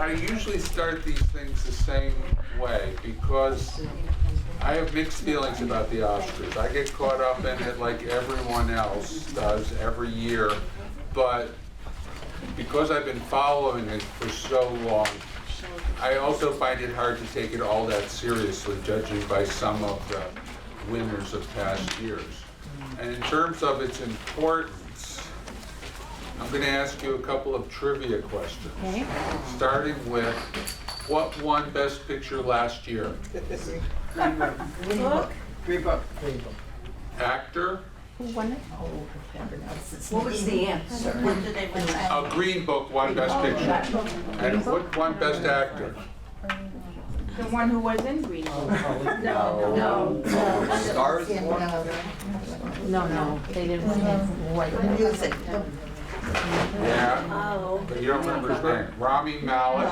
I usually start these things the same way because I have mixed feelings about the Oscars. I get caught up in it like everyone else does every year, but because I've been following it for so long, I also find it hard to take it all that seriously, judging by some of the winners of past years. And in terms of its importance, I'm going to ask you a couple of trivia questions. Okay. Starting with, what won Best Picture last year? Green Book. Actor? Who won it? What was the answer? What did they win? A Green Book won Best Picture. And what won Best Actor? The one who was in Green Book. No. Stars? No, they didn't win it. Music. Yeah, Oh. but you don't remember his name. Rami Malek.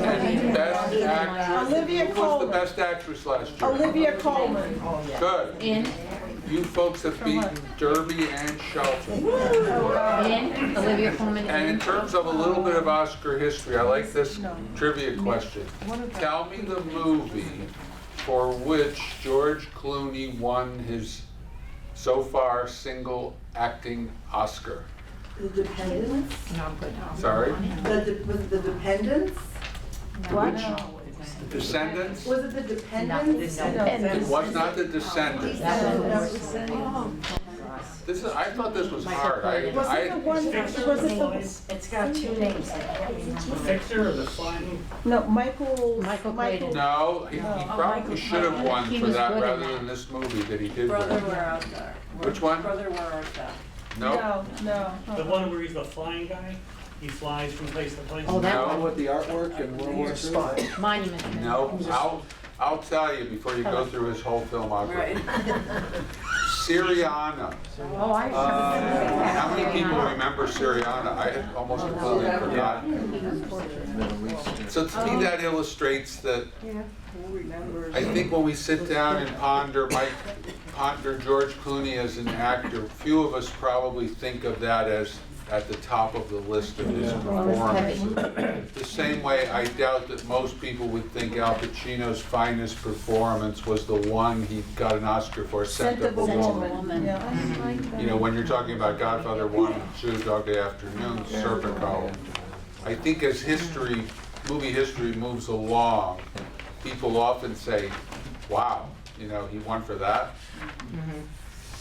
And Best Actress. Olivia Who was the Colman. Best Actress last year? Olivia Colman. Good. In You folks have beaten Derby and Shelton. Olivia Colman. And in terms of a little bit of Oscar history, I like this trivia question. Tell me the movie for which George Clooney won his so far single acting Oscar. The Dependents? Sorry? Was it the Dependents? What? Descendants? Was it the Dependents? It was not The Descendants. This is, I thought this was hard. Was it the one, was it the, It's got two names. The Fixer or the Flying? no, Michael Clayton. No, he probably should have won He for was that good in rather that. than this movie that he did Brother, win. where art thou? Which one? Brother, where art thou? No. No. The one where he's the flying guy? He flies from place to place? Oh, that No. one. With the artwork and World War II? Monument. No, I'll tell you before you go through his whole filmography. Syriana. Oh, I How many people remember Syriana? I had almost completely forgotten. So to me, that illustrates that I think when we sit down and ponder George Clooney as an actor, few of us probably think of that as at the top of the list of his performances. The same way I doubt that most people would think Al Pacino's finest performance was the one he got an Oscar for, Scent of a Woman. You know, when you're talking about Godfather 1, 2, Dog Day Afternoon, Serpico, I think as movie history moves along, people often say, wow, you know, he won for that.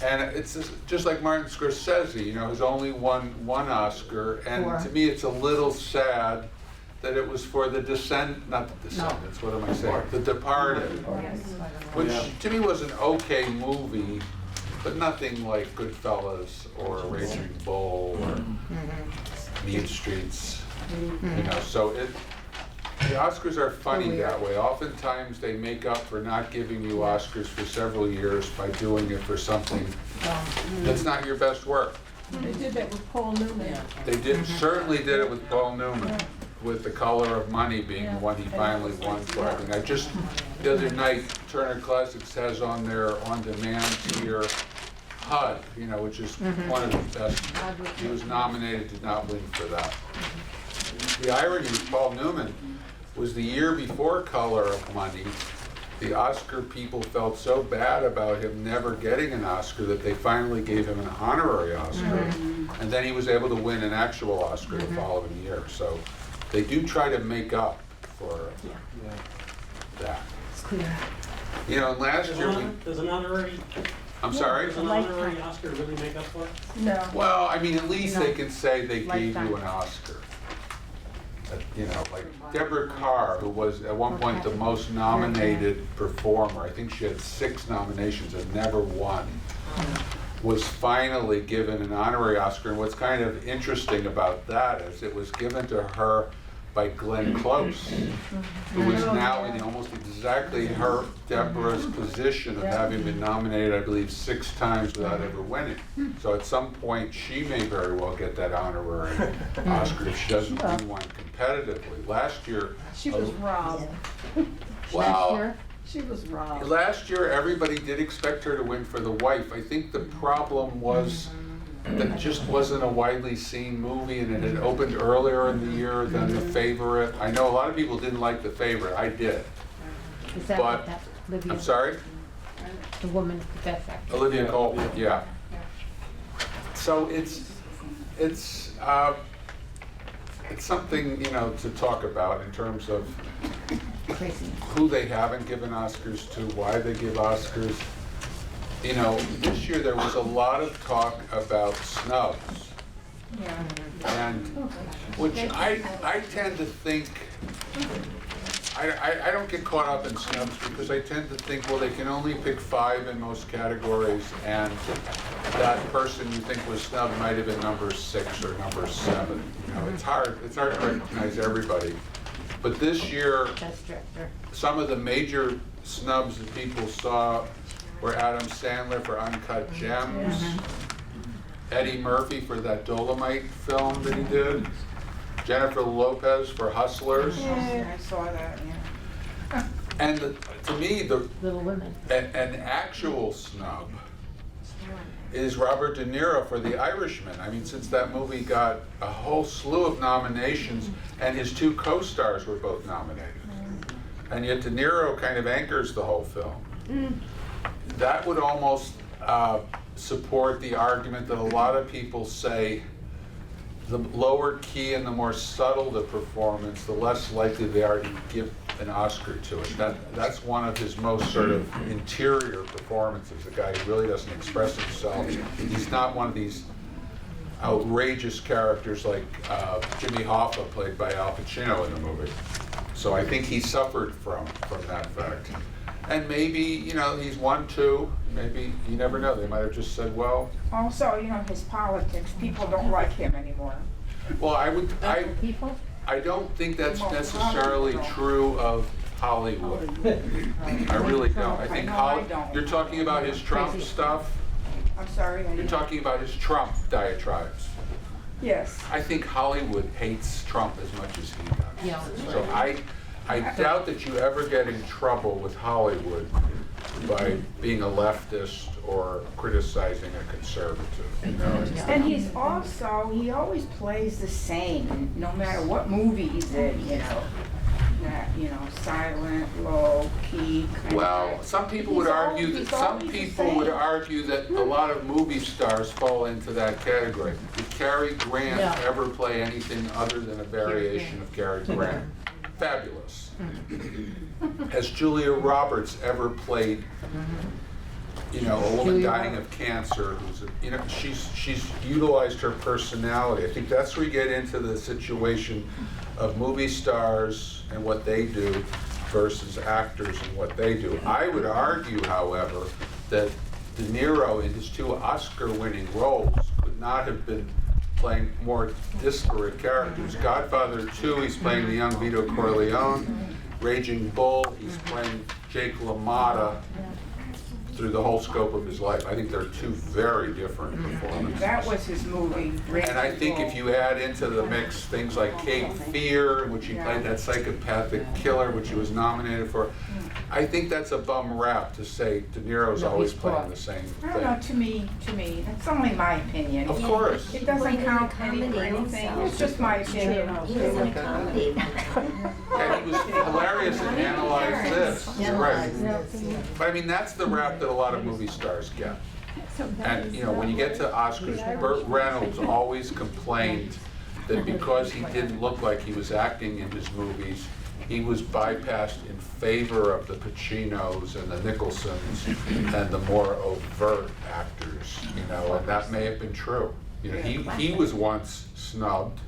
And it's just like Martin Scorsese, you know, who's only won one Oscar, and to me it's a little sad that it was for The Descendants, what am I saying? The Departed, which to me was an okay movie, but nothing like Goodfellas or Raging Bull or Mean Streets, you know, so the Oscars are funny that way. Oftentimes they make up for not giving you Oscars for several years by doing it for something that's not your best work. They did that with Paul Newman. They certainly did it with Paul Newman, with The Color of Money being the one he finally won for. I mean, the other night, Turner Classics has on their on-demand tier HUD, you know, which is one of the best. He was nominated, did not win for that. The irony with Paul Newman was the year before Color of Money, the Oscar people felt so bad about him never getting an Oscar that they finally gave him an honorary Oscar. And then he was able to win an actual Oscar the following year. So they do try to make up for that. You know, last year Does an honorary, I'm sorry? does an honorary Oscar really make up for it? No. Well, I mean, at least they can say they gave you an Oscar. You know, like Deborah Carr, who was at one point the most nominated performer, I think she had 6 nominations and never won, was finally given an honorary Oscar. And what's kind of interesting about that is it was given to her by Glenn Close, who is now in almost exactly Deborah's position of having been nominated, I believe, 6 times without ever winning. So at some point, she may very well get that honorary Oscar if she doesn't win one competitively. Last year, She was robbed. well, She was robbed. last year everybody did expect her to win for The Wife. I think the problem was that just wasn't a widely seen movie, and it had opened earlier in the year than The Favorite. I know a lot of people didn't like The Favorite, I did. Is that But- what that, Olivia? I'm sorry? The woman, the best actress. Olivia Colman, yeah. So it's something, you know, to talk about in terms of Crazy. who they haven't given Oscars to, why they give Oscars. You know, this year there was a lot of talk about snubs. And, which I tend to think, I don't get caught up in snubs because I tend to think, well, they can only pick 5 in most categories, and that person you think was snubbed might have been number 6 or number 7. You know, it's hard to recognize everybody. But this year, Best director. some of the major snubs that people saw were Adam Sandler for Uncut Gems, Eddie Murphy for that Dolomite film that he did, Jennifer Lopez for Hustlers, Yeah, I saw that, yeah. and to me, Little Women. an actual snub is Robert De Niro for The Irishman. I mean, since that movie got a whole slew of nominations, and his 2 co-stars were both nominated, and yet De Niro kind of anchors the whole film. That would almost support the argument that a lot of people say the lower key and the more subtle the performance, the less likely they are to give an Oscar to it. That's one of his most sort of interior performances, a guy who really doesn't express himself. He's not one of these outrageous characters like Jimmy Hoffa, played by Al Pacino in the movie. So I think he suffered from that fact. And maybe, you know, he's 1-2, maybe, you never know, they might have just said, well, Also, you know, his politics, people don't like him anymore. well, People? I don't think that's necessarily true of Hollywood. I really don't. I think I know I don't. you're talking about his Trump Crazy. stuff, I'm sorry, I you're didn't. talking about his Trump diatribes. Yes. I think Hollywood hates Trump as much as he does. Yeah. So I doubt that you ever get in trouble with Hollywood by being a leftist or criticizing a conservative, you know? And he always plays the same, no matter what movie he's in, you know. That, you know, silent, low key kind of. Well, some people would argue that a lot of movie stars fall into that category. Did Cary Grant Yeah. ever play anything other than a variation of Cary Grant? Fabulous. Has Julia Roberts ever played, you know, a woman Julia dying of cancer who's, you know, she's utilized her personality. I think that's where you get into the situation of movie stars and what they do versus actors and what they do. I would argue, however, that De Niro in his 2 Oscar-winning roles could not have been playing more disparate characters. Godfather 2, he's playing the young Vito Corleone. Raging Bull, he's playing Jake LaMotta through the whole scope of his life. I think they're 2 very different performances. That was his movie. And I think if you add into the mix things like Cape Fear, in which he played that psychopathic killer, which he was nominated for, I think that's a bum rap to say De Niro's No, always he's playing poor. the same I don't know, thing. to me, that's only my opinion. Of course. It doesn't count any for anything, it's just my opinion. He was in a comedy. And he was hilarious and analyzed this. You're right. But I mean, that's the rap that a lot of movie stars get. And, you know, when you get to Oscars, Burt Reynolds always complained that because he didn't look like he was acting in his movies, he was bypassed in favor of the Pacinos and the Nicholsons and the more overt actors, you know, and that may have been true. You know, he was once snubbed.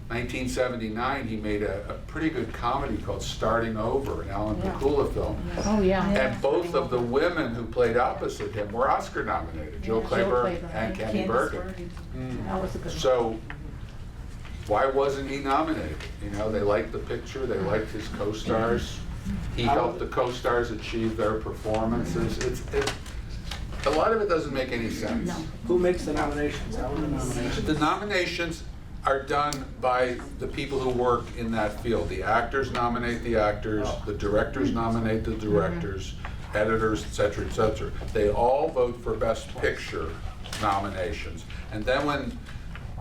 1979, he made a pretty good comedy called Starting Over, an Alan Pakula film. Oh, yeah. And both of the women who played opposite him were Oscar nominated, Joe Clayburgh and Candy Bergen. That was a good one. So why wasn't he nominated? You know, they liked the picture, they liked his co-stars. He helped the co-stars achieve their performances. A lot of it doesn't make any sense. No. Who makes the nominations? How are the nominations? The nominations are done by the people who work in that field. The actors nominate the actors, the directors nominate the directors, editors, et cetera, et cetera. They all vote for Best Picture, nominations. And then when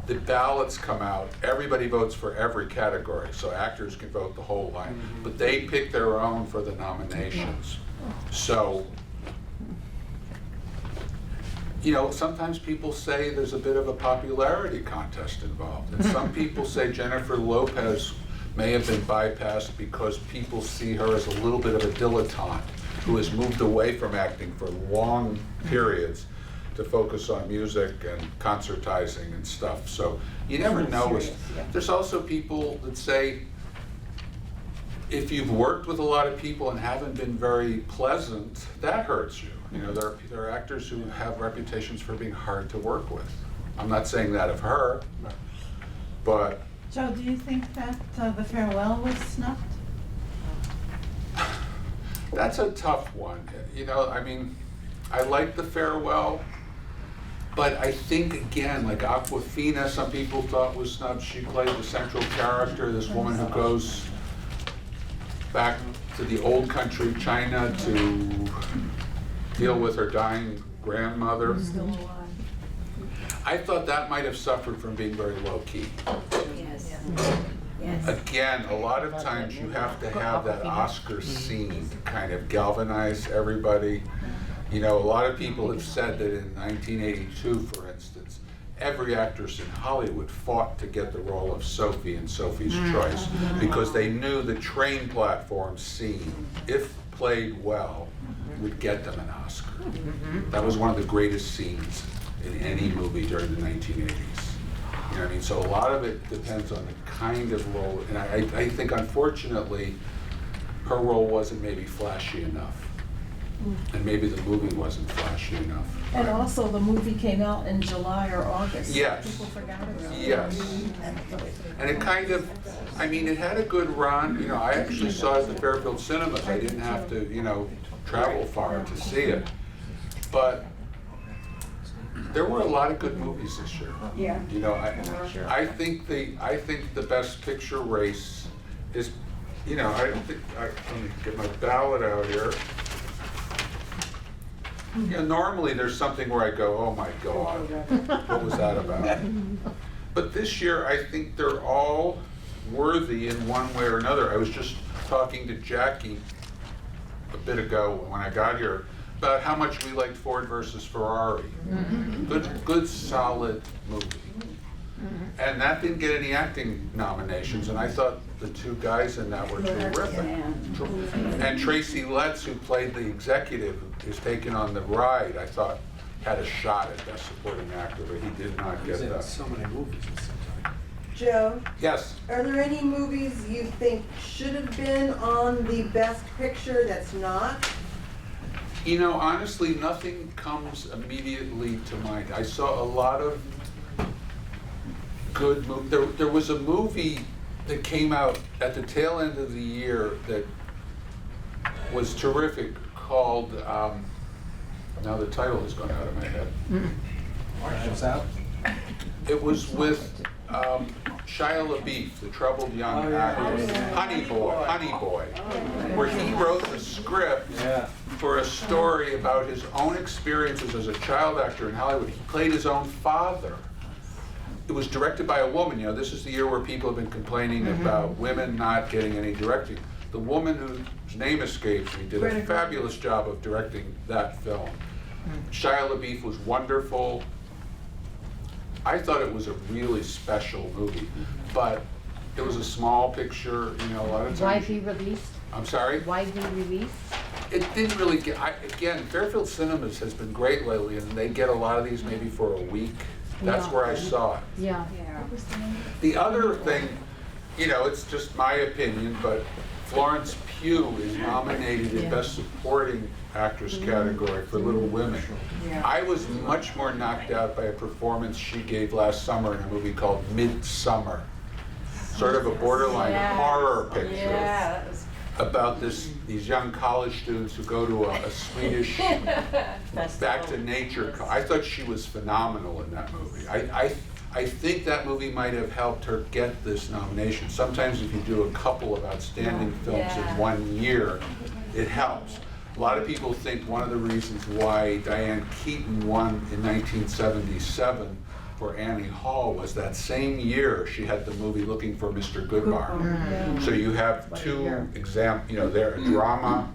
the ballots come out, everybody votes for every category, so actors can vote the whole line. But they pick their own for the nominations. So, you know, sometimes people say there's a bit of a popularity contest involved. And some people say Jennifer Lopez may have been bypassed because people see her as a little bit of a dilettante who has moved away from acting for long periods to focus on music and concertizing and stuff. So you never know. There's also people that say, if you've worked with a lot of people and haven't been very pleasant, that hurts you. You know, there are actors who have reputations for being hard to work with. I'm not saying that of her, but. Joe, do you think that The Farewell was snubbed? That's a tough one. You know, I mean, I like The Farewell, but I think, again, like Awkwafina, some people thought was snubbed. She played the central character, this woman who goes back to the old country, China, to deal with her dying grandmother. I thought that might have suffered from being very low-key. Yes. Yes. Again, a lot of times you have to have that Oscar scene to kind of galvanize everybody. You know, a lot of people have said that in 1982, for instance, every actress in Hollywood fought to get the role of Sophie in Sophie's Choice because they knew the train platform scene, if played well, would get them an Oscar. That was one of the greatest scenes in any movie during the 1980s. You know what I mean? So a lot of it depends on the kind of role, and I think unfortunately her role wasn't maybe flashy enough. And maybe the movie wasn't flashy enough. And also, the movie came out in July or August. Yes. People forgot about it. Yes. And it kind of, I mean, it had a good run. You know, I actually saw it at the Fairfield Cinemas. I didn't have to, you know, travel far to see it. But there were a lot of good movies this year. Yeah. You know, I think the Best Picture race is, you know, let me get my ballot out here. You know, normally there's something where I go, oh my God, what was that about? But this year, I think they're all worthy in one way or another. I was just talking to Jackie a bit ago when I got here about how much we liked Ford versus Ferrari. Good solid movie. And that didn't get any acting nominations, and I thought the two guys in that were terrific. And Tracy Letts, who played the executive who's taken on the ride, I thought had a shot at Best Supporting Actor, but he did not get He's in that. so many movies at the same time. Joe, Yes. are there any movies you think should have been on the Best Picture that's not? You know, honestly, nothing comes immediately to mind. I saw a lot of good movies. There was a movie that came out at the tail end of the year that was terrific called, now the title has gone out of my head. Knives Out? It was with Shia LaBeouf, the troubled young Oh, yeah. actor. Honey Boy, where he wrote the script Yeah. for a story about his own experiences as a child actor in Hollywood. He played his own father. It was directed by a woman. You know, this is the year where people have been complaining about women not getting any directing. The woman whose name escapes me did a fabulous job of directing that film. Shia LaBeouf was wonderful. I thought it was a really special movie, but it was a small picture, you know, a lot of times. Widely released? I'm sorry? Widely released? It didn't really get, again, Fairfield Cinemas has been great lately, and they get a lot of these maybe for a week. That's Yeah. where I saw it. Yeah. The other thing, you know, it's just my opinion, but Florence Pugh is nominated in Yeah. Best Supporting Actress category for Little Women. I was much more knocked out by a performance she gave last summer in a movie called Midsummer. Sort of a borderline horror picture that was. about these young college students who go to a Swedish back to nature. I thought she was phenomenal in that movie. I think that movie might have helped her get this nomination. Sometimes if you do a couple of outstanding films in one year, it helps. A lot of people think one of the reasons why Diane Keaton won in 1977 for Annie Hall was that same year she had the movie Looking for Mr. Goodbar. So you have two there, a drama,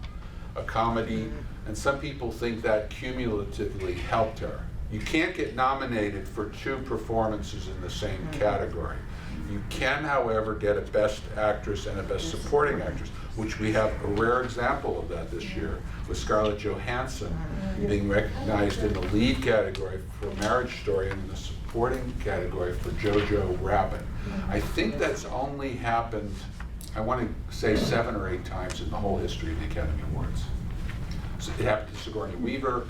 a comedy, and some people think that cumulatively helped her. You can't get nominated for two performances in the same category. You can, however, get a Best Actress and a Best Supporting Actress, which we have a rare example of that this year, with Scarlett Johansson being recognized in the lead category for Marriage Story and in the supporting category for Jojo Rabbit. I think that's only happened, I want to say 7 or 8 times in the whole history of the Academy Awards. So it happened to Sigourney Weaver,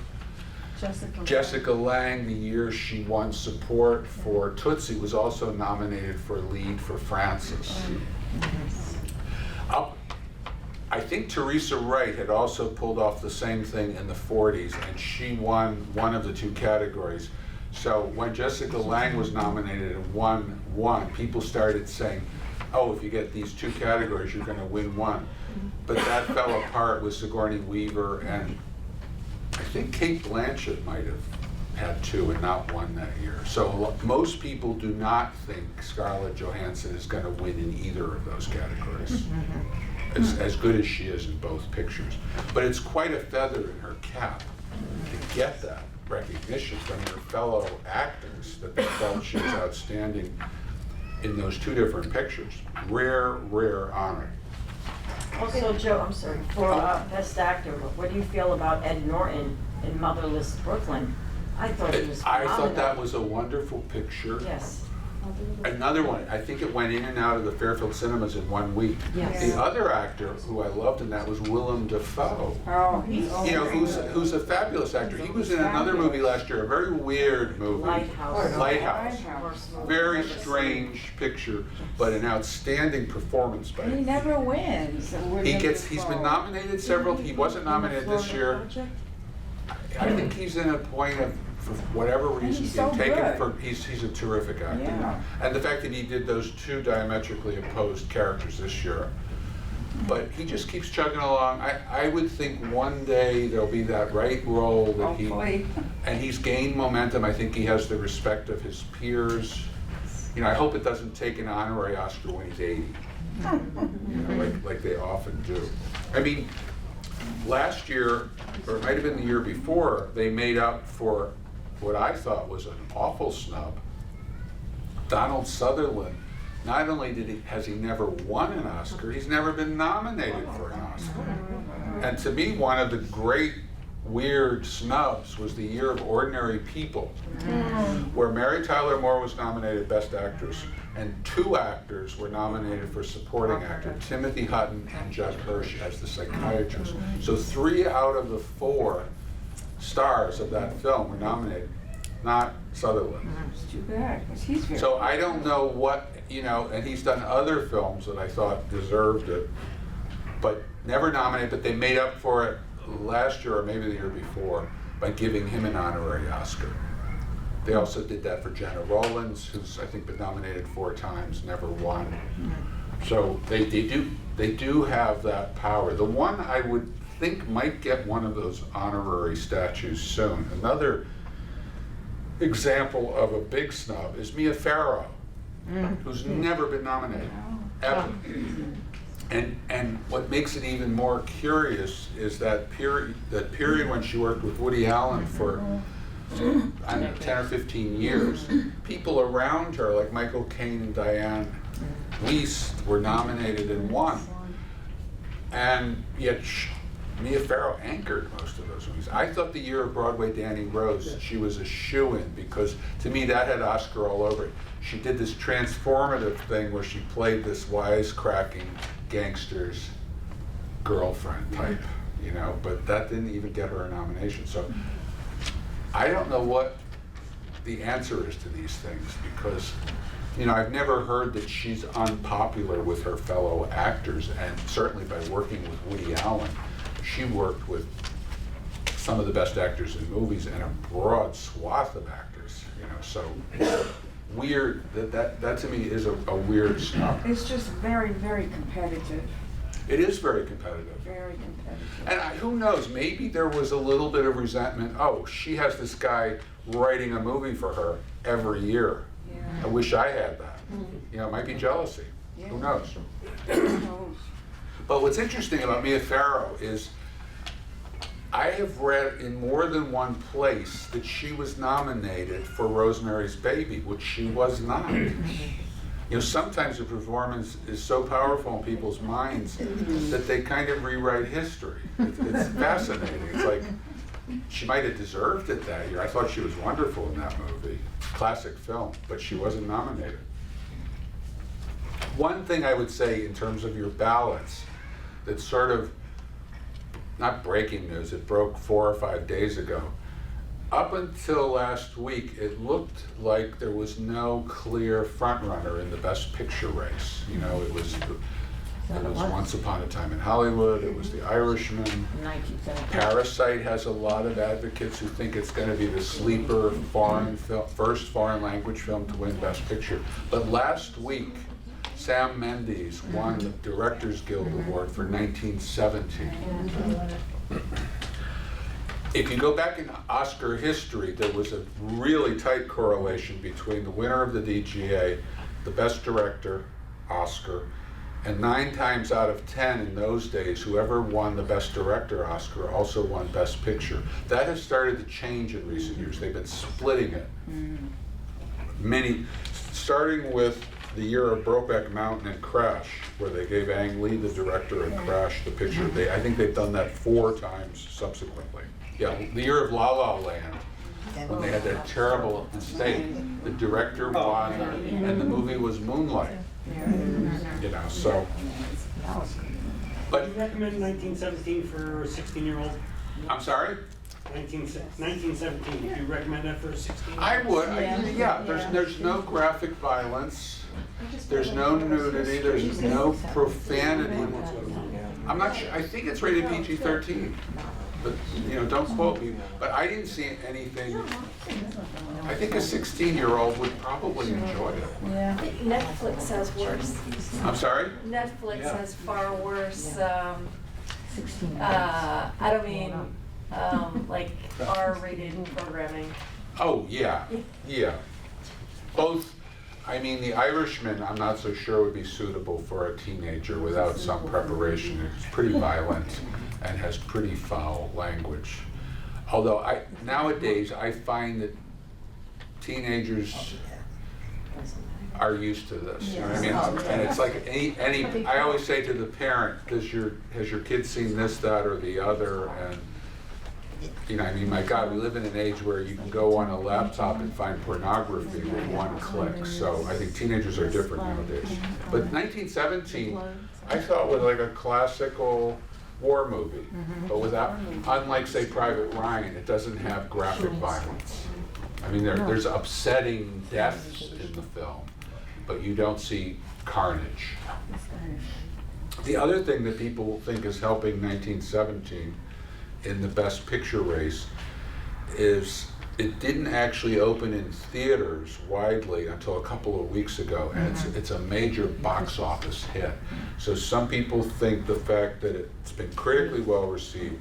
Jessica Lange, the year she won support for Tootsie, was also nominated for lead for Frances. I think Teresa Wright had also pulled off the same thing in the 40s, and she won one of the 2 categories. So when Jessica Lange was nominated and won one, people started saying, oh, if you get these 2 categories, you're going to win one. But that fell apart with Sigourney Weaver, and I think Cate Blanchett might have had 2 and not 1 that year. So most people do not think Scarlett Johansson is going to win in either of those categories, as good as she is in both pictures. But it's quite a feather in her cap to get that recognition from her fellow actors that they felt she was outstanding in those 2 different pictures. Rare, rare honor. So Joe, I'm sorry, for Best Actor, what do you feel about Ed Norton in Motherless Brooklyn? I thought he was phenomenal. I thought that was a wonderful picture. Yes. Another one, I think it went in and out of the Fairfield cinemas in 1 week. Yes. The other actor who I loved in that was Willem Dafoe. Oh, he's Who's a fabulous actor. He was in another movie last year, a very weird movie. Lighthouse. Very strange picture, but an outstanding performance by He him. never wins. He's been nominated several, he wasn't nominated this year. I think he's in a point of, for whatever reason, He's so being taken good. for, he's a terrific actor. Yeah. And the fact that he did those 2 diametrically opposed characters this year. But he just keeps chugging along. I would think one day there'll be that right role that Hopefully. and he's gained momentum. I think he has the respect of his peers. I hope it doesn't take an honorary Oscar when he's 80. Like they often do. I mean, last year, or it might have been the year before, they made up for what I thought was an awful snub. Donald Sutherland, not only has he never won an Oscar, he's never been nominated for an Oscar. And to me, one of the great weird snubs was the year of Ordinary People, where Mary Tyler Moore was nominated Best Actress, and 2 actors were nominated for Supporting Actor, Timothy Hutton and Judd Hirsch as the psychiatrist. So 3 out of the 4 stars of that film were nominated, not Sutherland. It's too bad, because he's very. So I don't know what, and he's done other films that I thought deserved it, but never nominated, but they made up for it last year or maybe the year before by giving him an honorary Oscar. They also did that for Jenna Rollins, who's I think been nominated 4 times, never won. So they do have that power. The one I would think might get one of those honorary statues soon. Another example of a big snub is Mia Farrow, who's never been nominated, ever. And what makes it even more curious is that period when she worked with Woody Allen for, I don't know, 10 or 15 years, people around her, like Michael Caine and Diane Wiest, were nominated and won. And yet Mia Farrow anchored most of those movies. I thought the year of Broadway Danny Rose, she was a shoo-in, because to me that had Oscar all over it. She did this transformative thing where she played this wisecracking gangster's girlfriend type, but that didn't even get her a nomination. So I don't know what the answer is to these things, because I've never heard that she's unpopular with her fellow actors, and certainly by working with Woody Allen, she worked with some of the best actors in movies and a broad swath of actors, so weird, that to me is a weird snub. It's just very, very competitive. It is very competitive. Very competitive. And who knows, maybe there was a little bit of resentment. Oh, she has this guy writing a movie for her every year. Yeah. I wish I had that. You know, it might be jealousy. Yeah. Who knows? Who knows? But what's interesting about Mia Farrow is I have read in more than one place that she was nominated for Rosemary's Baby, which she was not. You know, sometimes a performance is so powerful in people's minds that they kind of rewrite history. It's fascinating. It's like, she might have deserved it that year. I thought she was wonderful in that movie. Classic film, but she wasn't nominated. One thing I would say in terms of your ballots, that's sort of, not breaking news, it broke 4 or 5 days ago. Up until last week, it looked like there was no clear frontrunner in the Best Picture race. You know, it was Once Upon a Time in Hollywood, it was The Irishman. 1917. Parasite has a lot of advocates who think it's going to be the sleeper first foreign language film to win Best Picture. But last week, Sam Mendes won the Directors Guild Award for 1917. If you go back in Oscar history, there was a really tight correlation between the winner of the DGA, the Best Director, Oscar, and 9 times out of 10 in those days, whoever won the Best Director Oscar also won Best Picture. That has started to change in recent years. They've been splitting it. Starting with the year of Brokeback Mountain and Crash, where they gave Ang Lee the director and Crash the picture. I think they've done that 4 times subsequently. Yeah, the year of La La Land, when they had that terrible mistake, the director won, and the movie was Moonlight. You know, so. But Do you recommend 1917 for a 16-year-old? I'm sorry. 1917. Do you recommend that for a 16-year-old? I would. Yeah. There's no graphic violence. There's no nudity. There's no profanity. I'm not sure. I think it's rated PG-13. But, you know, don't quote me. But I didn't see anything. I think a 16-year-old would probably enjoy it. Yeah. I think Netflix has worse. I'm sorry? Netflix has far worse, 16. I don't mean, like R-rated programming. Oh, yeah. Yeah. Both. I mean, The Irishman, I'm not so sure would be suitable for a teenager without some preparation. It's pretty violent and has pretty foul language. Although nowadays I find that teenagers are used to this. You know what I mean? And it's like any. I always say to the parent, has your kid seen this, that, or the other? And you know, I mean, my God, we live in an age where you can go on a laptop and find pornography with one click. So I think teenagers are different nowadays. But 1917, I thought was like a classical war movie, but without, unlike say Private Ryan, it doesn't have graphic violence. I mean, there's upsetting deaths in the film, but you don't see carnage. The other thing that people think is helping 1917 in the Best Picture race is it didn't actually open in theaters widely until a couple of weeks ago, and it's a major box office hit. So some people think the fact that it's been critically well received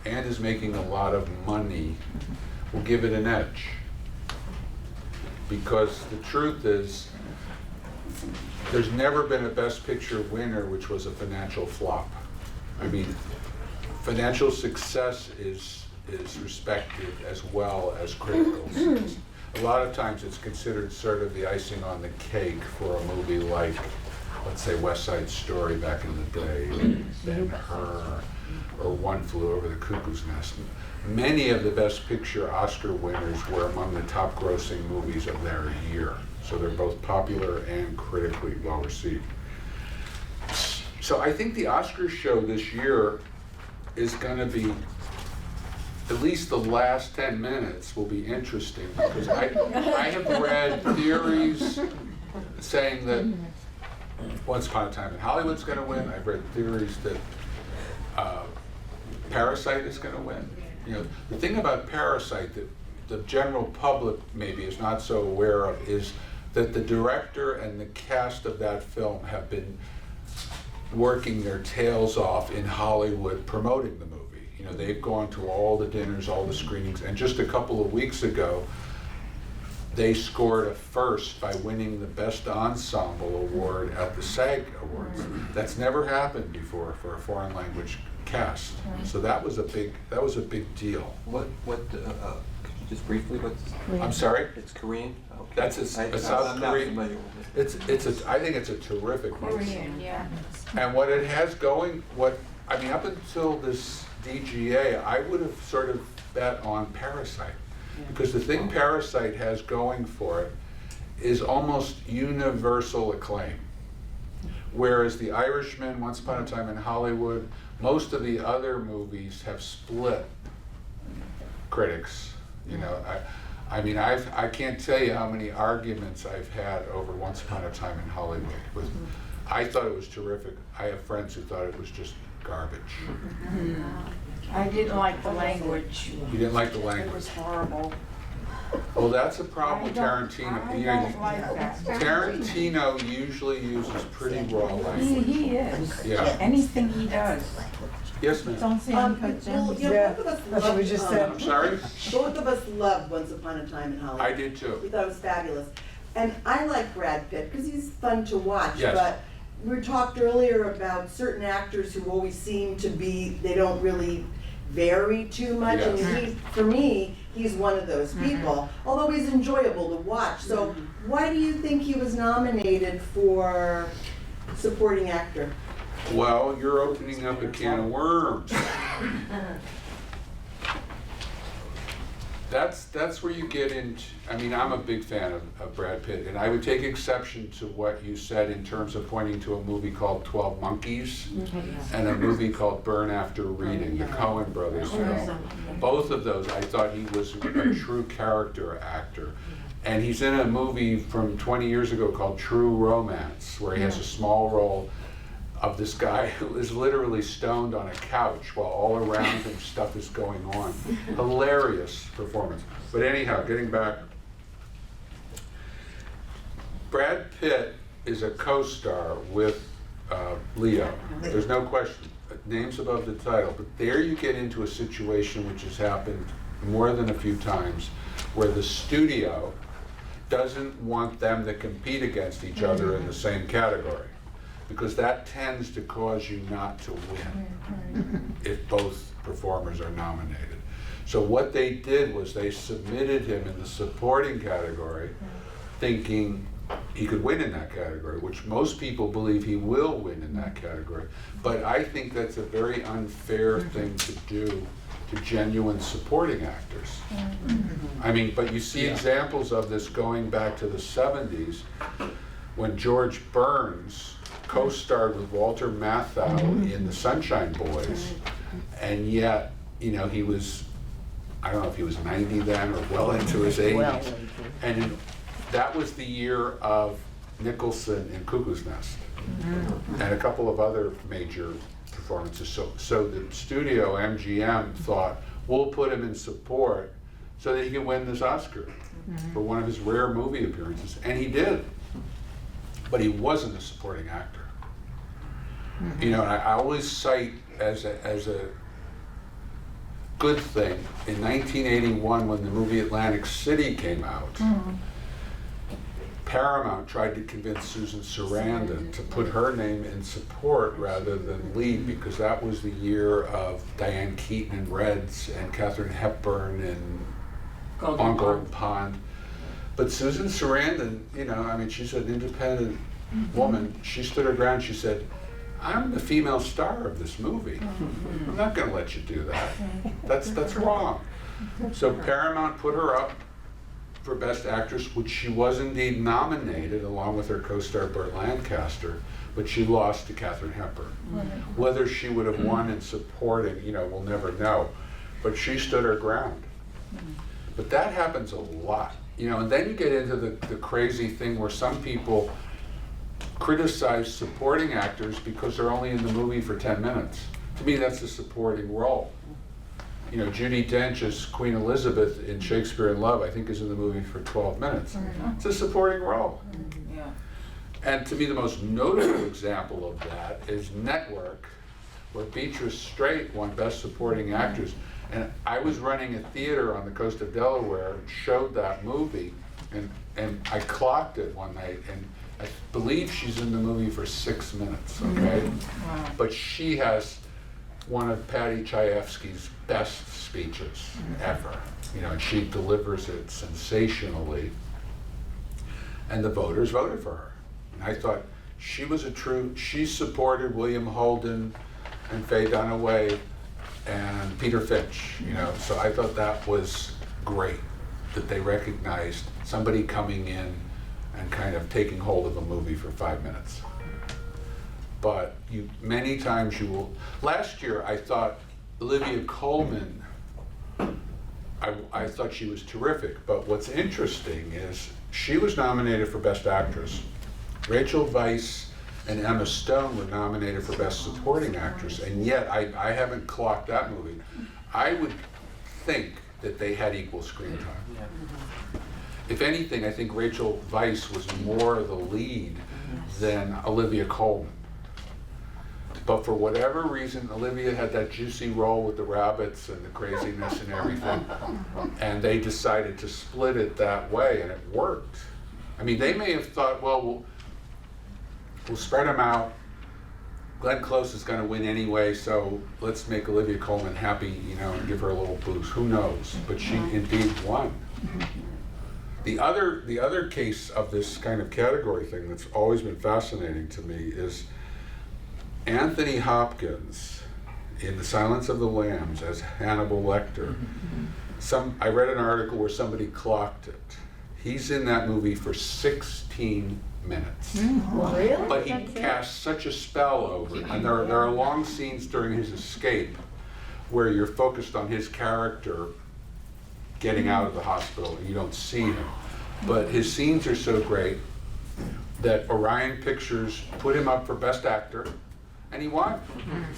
and is making a lot of money will give it an edge. Because the truth is, there's never been a Best Picture winner which was a financial flop. I mean, financial success is respected as well as critical success. A lot of times it's considered sort of the icing on the cake for a movie like, let's say, West Side Story back in the day, Ben-Hur, or One Flew Over the Cuckoo's Nest. Many of the Best Picture Oscar winners were among the top grossing movies of their year. So they're both popular and critically well received. So I think the Oscar show this year is going to be, at least the last 10 minutes will be interesting, because I have read theories saying that Once Upon a Time in Hollywood's going to win. I've read theories that Parasite is going to win. You know, the thing about Parasite that the general public maybe is not so aware of is that the director and the cast of that film have been working their tails off in Hollywood promoting the movie. You know, they've gone to all the dinners, all the screenings, and just a couple of weeks ago, they scored a first by winning the Best Ensemble Award at the SAG Awards. That's never happened before for a foreign language cast. So that was a big deal. What, could you just briefly, what's? I'm sorry? It's Korean? Okay. That's a South I'm not Korean. familiar with it. I think it's a terrific movie. Korean, yeah. And what it has going, up until this DGA, I would have sort of bet on Parasite. Because the thing Parasite has going for it is almost universal acclaim. Whereas The Irishman, Once Upon a Time in Hollywood, most of the other movies have split critics. You know, I can't tell you how many arguments I've had over Once Upon a Time in Hollywood. I thought it was terrific. I have friends who thought it was just garbage. I didn't like the language. You didn't like the It language. was horrible. Well, that's a problem with Tarantino. I You know, don't like that. Tarantino usually uses pretty raw language. He is. Yeah. Anything he does. Yes, ma'am. Don't say uncut gems. Both of us that's what we loved, just said. I'm sorry? both of us loved Once Upon a Time in Hollywood. I did We too. thought it was fabulous. And I like Brad Pitt because he's fun to watch. Yes. But we talked earlier about certain actors who always seem to be, they don't really vary too much. Yes. And for me, he's one of those people, although he's enjoyable to watch. So why do you think he was nominated for supporting actor? Well, you're opening up a can of worms. That's where you get into, I'm a big fan of Brad Pitt, and I would take exception to what you said in terms of pointing to a movie called 12 Monkeys and a movie called Burn After Reading, the Coen brothers film. Both of those, I thought he was a true character actor. And he's in a movie from 20 years ago called True Romance, where he has a small role of this guy who is literally stoned on a couch while all around him stuff is going on. Hilarious performance. But anyhow, getting back, Brad Pitt is a co-star with Leo. There's no question. Names above the title. But there you get into a situation which has happened more than a few times, where the studio doesn't want them to compete against each other in the same category, because that tends to cause you not to win if both performers are nominated. So what they did was they submitted him in the supporting category, thinking he could win in that category, which most people believe he will win in that category. But I think that's a very unfair thing to do to genuine supporting actors. But you see examples of this going back to the 70s, when George Burns co-starred with Walter Matthau in The Sunshine Boys, and yet, he was, I don't know if he was 90 then or well into his 80s, and that was the year of Nicholson in Cuckoo's Nest, and a couple of other major performances. So the studio, MGM, thought, we'll put him in support so that he can win this Oscar for one of his rare movie appearances, and he did. But he wasn't a supporting actor. And I always cite as a good thing, in 1981 when the movie Atlantic City came out, Paramount tried to convince Susan Sarandon to put her name in support rather than lead, because that was the year of Diane Keaton in Reds and Katharine Hepburn in On Golden Pond. But Susan Sarandon, she's an independent woman. She stood her ground. She said, I'm the female star of this movie. I'm not going to let you do that. That's wrong. So Paramount put her up for Best Actress, which she was indeed nominated along with her co-star Burt Lancaster, but she lost to Katharine Hepburn. Whether she would have won in supporting, we'll never know. But she stood her ground. But that happens a lot. And then you get into the crazy thing where some people criticize supporting actors because they're only in the movie for 10 minutes. To me, that's a supporting role. Judi Dench as Queen Elizabeth in Shakespeare in Love, I think, is in the movie for 12 minutes. It's a supporting role. And to me, the most notable example of that is Network, where Beatrice Straight won Best Supporting Actress. And I was running a theater on the coast of Delaware and showed that movie, and I clocked it one night, and I believe she's in the movie for 6 minutes, okay? Wow. But she has one of Patty Chayefsky's best speeches ever, you know, and she delivers it sensationally, and the voters voted for her. And I thought she was she supported William Holden and Faye Dunaway and Peter Finch, you know, so I thought that was great, that they recognized somebody coming in and kind of taking hold of a movie for 5 minutes. But many times you will, last year I thought Olivia Colman, I thought she was terrific, but what's interesting is she was nominated for Best Actress. Rachel Weisz and Emma Stone were nominated for Best Supporting Actress, and yet I haven't clocked that movie. I would think that they had equal screen time. If anything, I think Rachel Weisz was more the lead than Olivia Colman. But for whatever reason, Olivia had that juicy role with the rabbits and the craziness and everything, and they decided to split it that way, and it worked. I mean, they may have thought, well, we'll spread them out. Glenn Close is going to win anyway, so let's make Olivia Colman happy, you know, and give her a little boost. Who knows? But she indeed won. The other case of this kind of category thing that's always been fascinating to me is Anthony Hopkins in The Silence of the Lambs as Hannibal Lecter. I read an article where somebody clocked it. He's in that movie for 16 minutes. Really? But he casts such a spell over it. And there are long scenes during his escape where you're focused on his character getting out of the hospital and you don't see him. But his scenes are so great that Orion Pictures put him up for Best Actor, and he won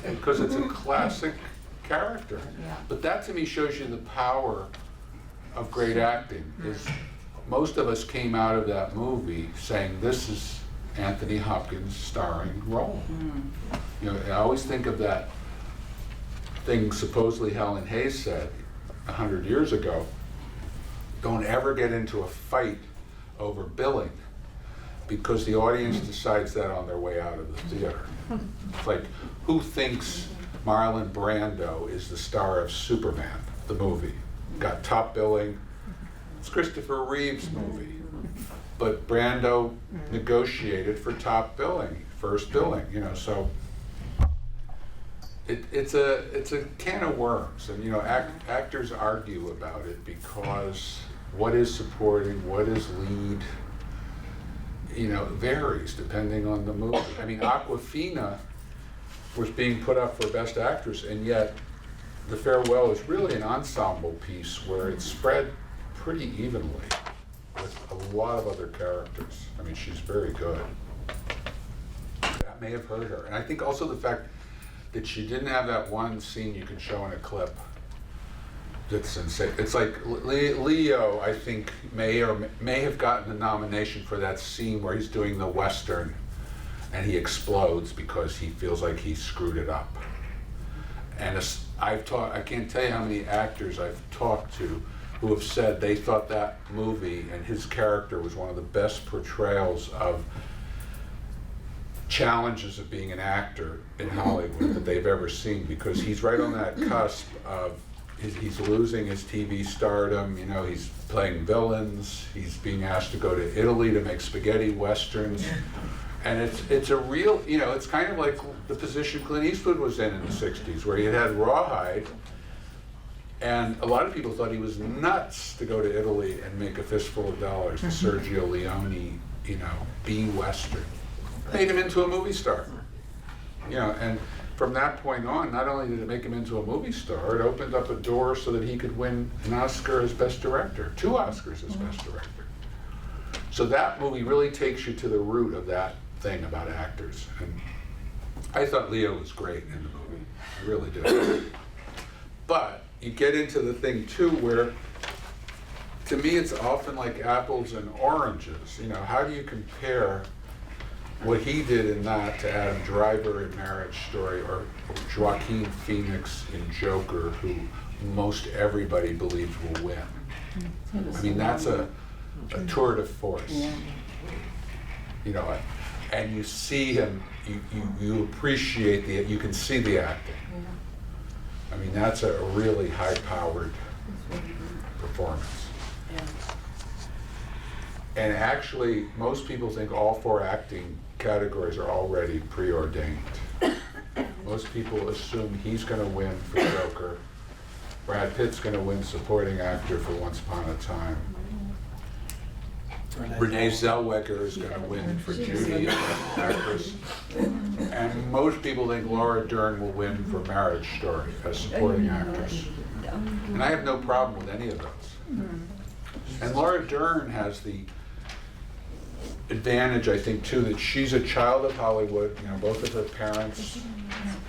because it's a classic character. But that to me shows you the power of great acting. Is most of us came out of that movie saying, this is Anthony Hopkins' starring role. You know, I always think of that thing supposedly Helen Hayes said 100 years ago, don't ever get into a fight over billing, because the audience decides that on their way out of the theater. It's like, who thinks Marlon Brando is the star of Superman, the movie? Got top billing. It's Christopher Reeve's movie. But Brando negotiated for top billing, first billing, you know, so it's a can of worms. And, you know, actors argue about it because what is supporting, what is lead, you know, varies depending on the movie. I mean, Awkwafina was being put up for Best Actress, and yet The Farewell is really an ensemble piece where it's spread pretty evenly with a lot of other characters. I mean, she's very good. That may have hurt her. And I think also the fact that she didn't have that one scene you can show in a clip that's insane. It's like Leo, I think, may have gotten the nomination for that scene where he's doing the Western and he explodes because he feels like he screwed it up. And I can't tell you how many actors I've talked to who have said they thought that movie and his character was one of the best portrayals of challenges of being an actor in Hollywood that they've ever seen, because he's right on that cusp of he's losing his TV stardom, you know, he's playing villains, he's being asked to go to Italy to make spaghetti westerns, and it's a real, you know, it's kind of like the position Clint Eastwood was in the 60s, where he had Rawhide, and a lot of people thought he was nuts to go to Italy and make a fistful of dollars, the Sergio Leone, you know, B-Western. Made him into a movie star, you know, and from that point on, not only did it make him into a movie star, it opened up a door so that he could win an Oscar as Best Director, 2 Oscars as Best Director. So that movie really takes you to the root of that thing about actors. And I thought Leo was great in the movie, I really did. But you get into the thing too where, to me, it's often like apples and oranges. You know, how do you compare what he did in that to Adam Driver in Marriage Story, or Joaquin Phoenix in Joker, who most everybody believes will win. I mean, that's a tour de force. You know, and you see him, you appreciate you can see the acting. I mean, that's a really high-powered performance. And actually, most people think all 4 acting categories are already preordained. Most people assume he's going to win for Joker, Brad Pitt's going to win supporting actor for Once Upon a Time, Renee Zellweger is going to win for Judy as an actress, and most people think Laura Dern will win for Marriage Story as supporting actress. And I have no problem with any of those. And Laura Dern has the advantage, I think, too, that she's a child of Hollywood. You know, both of her parents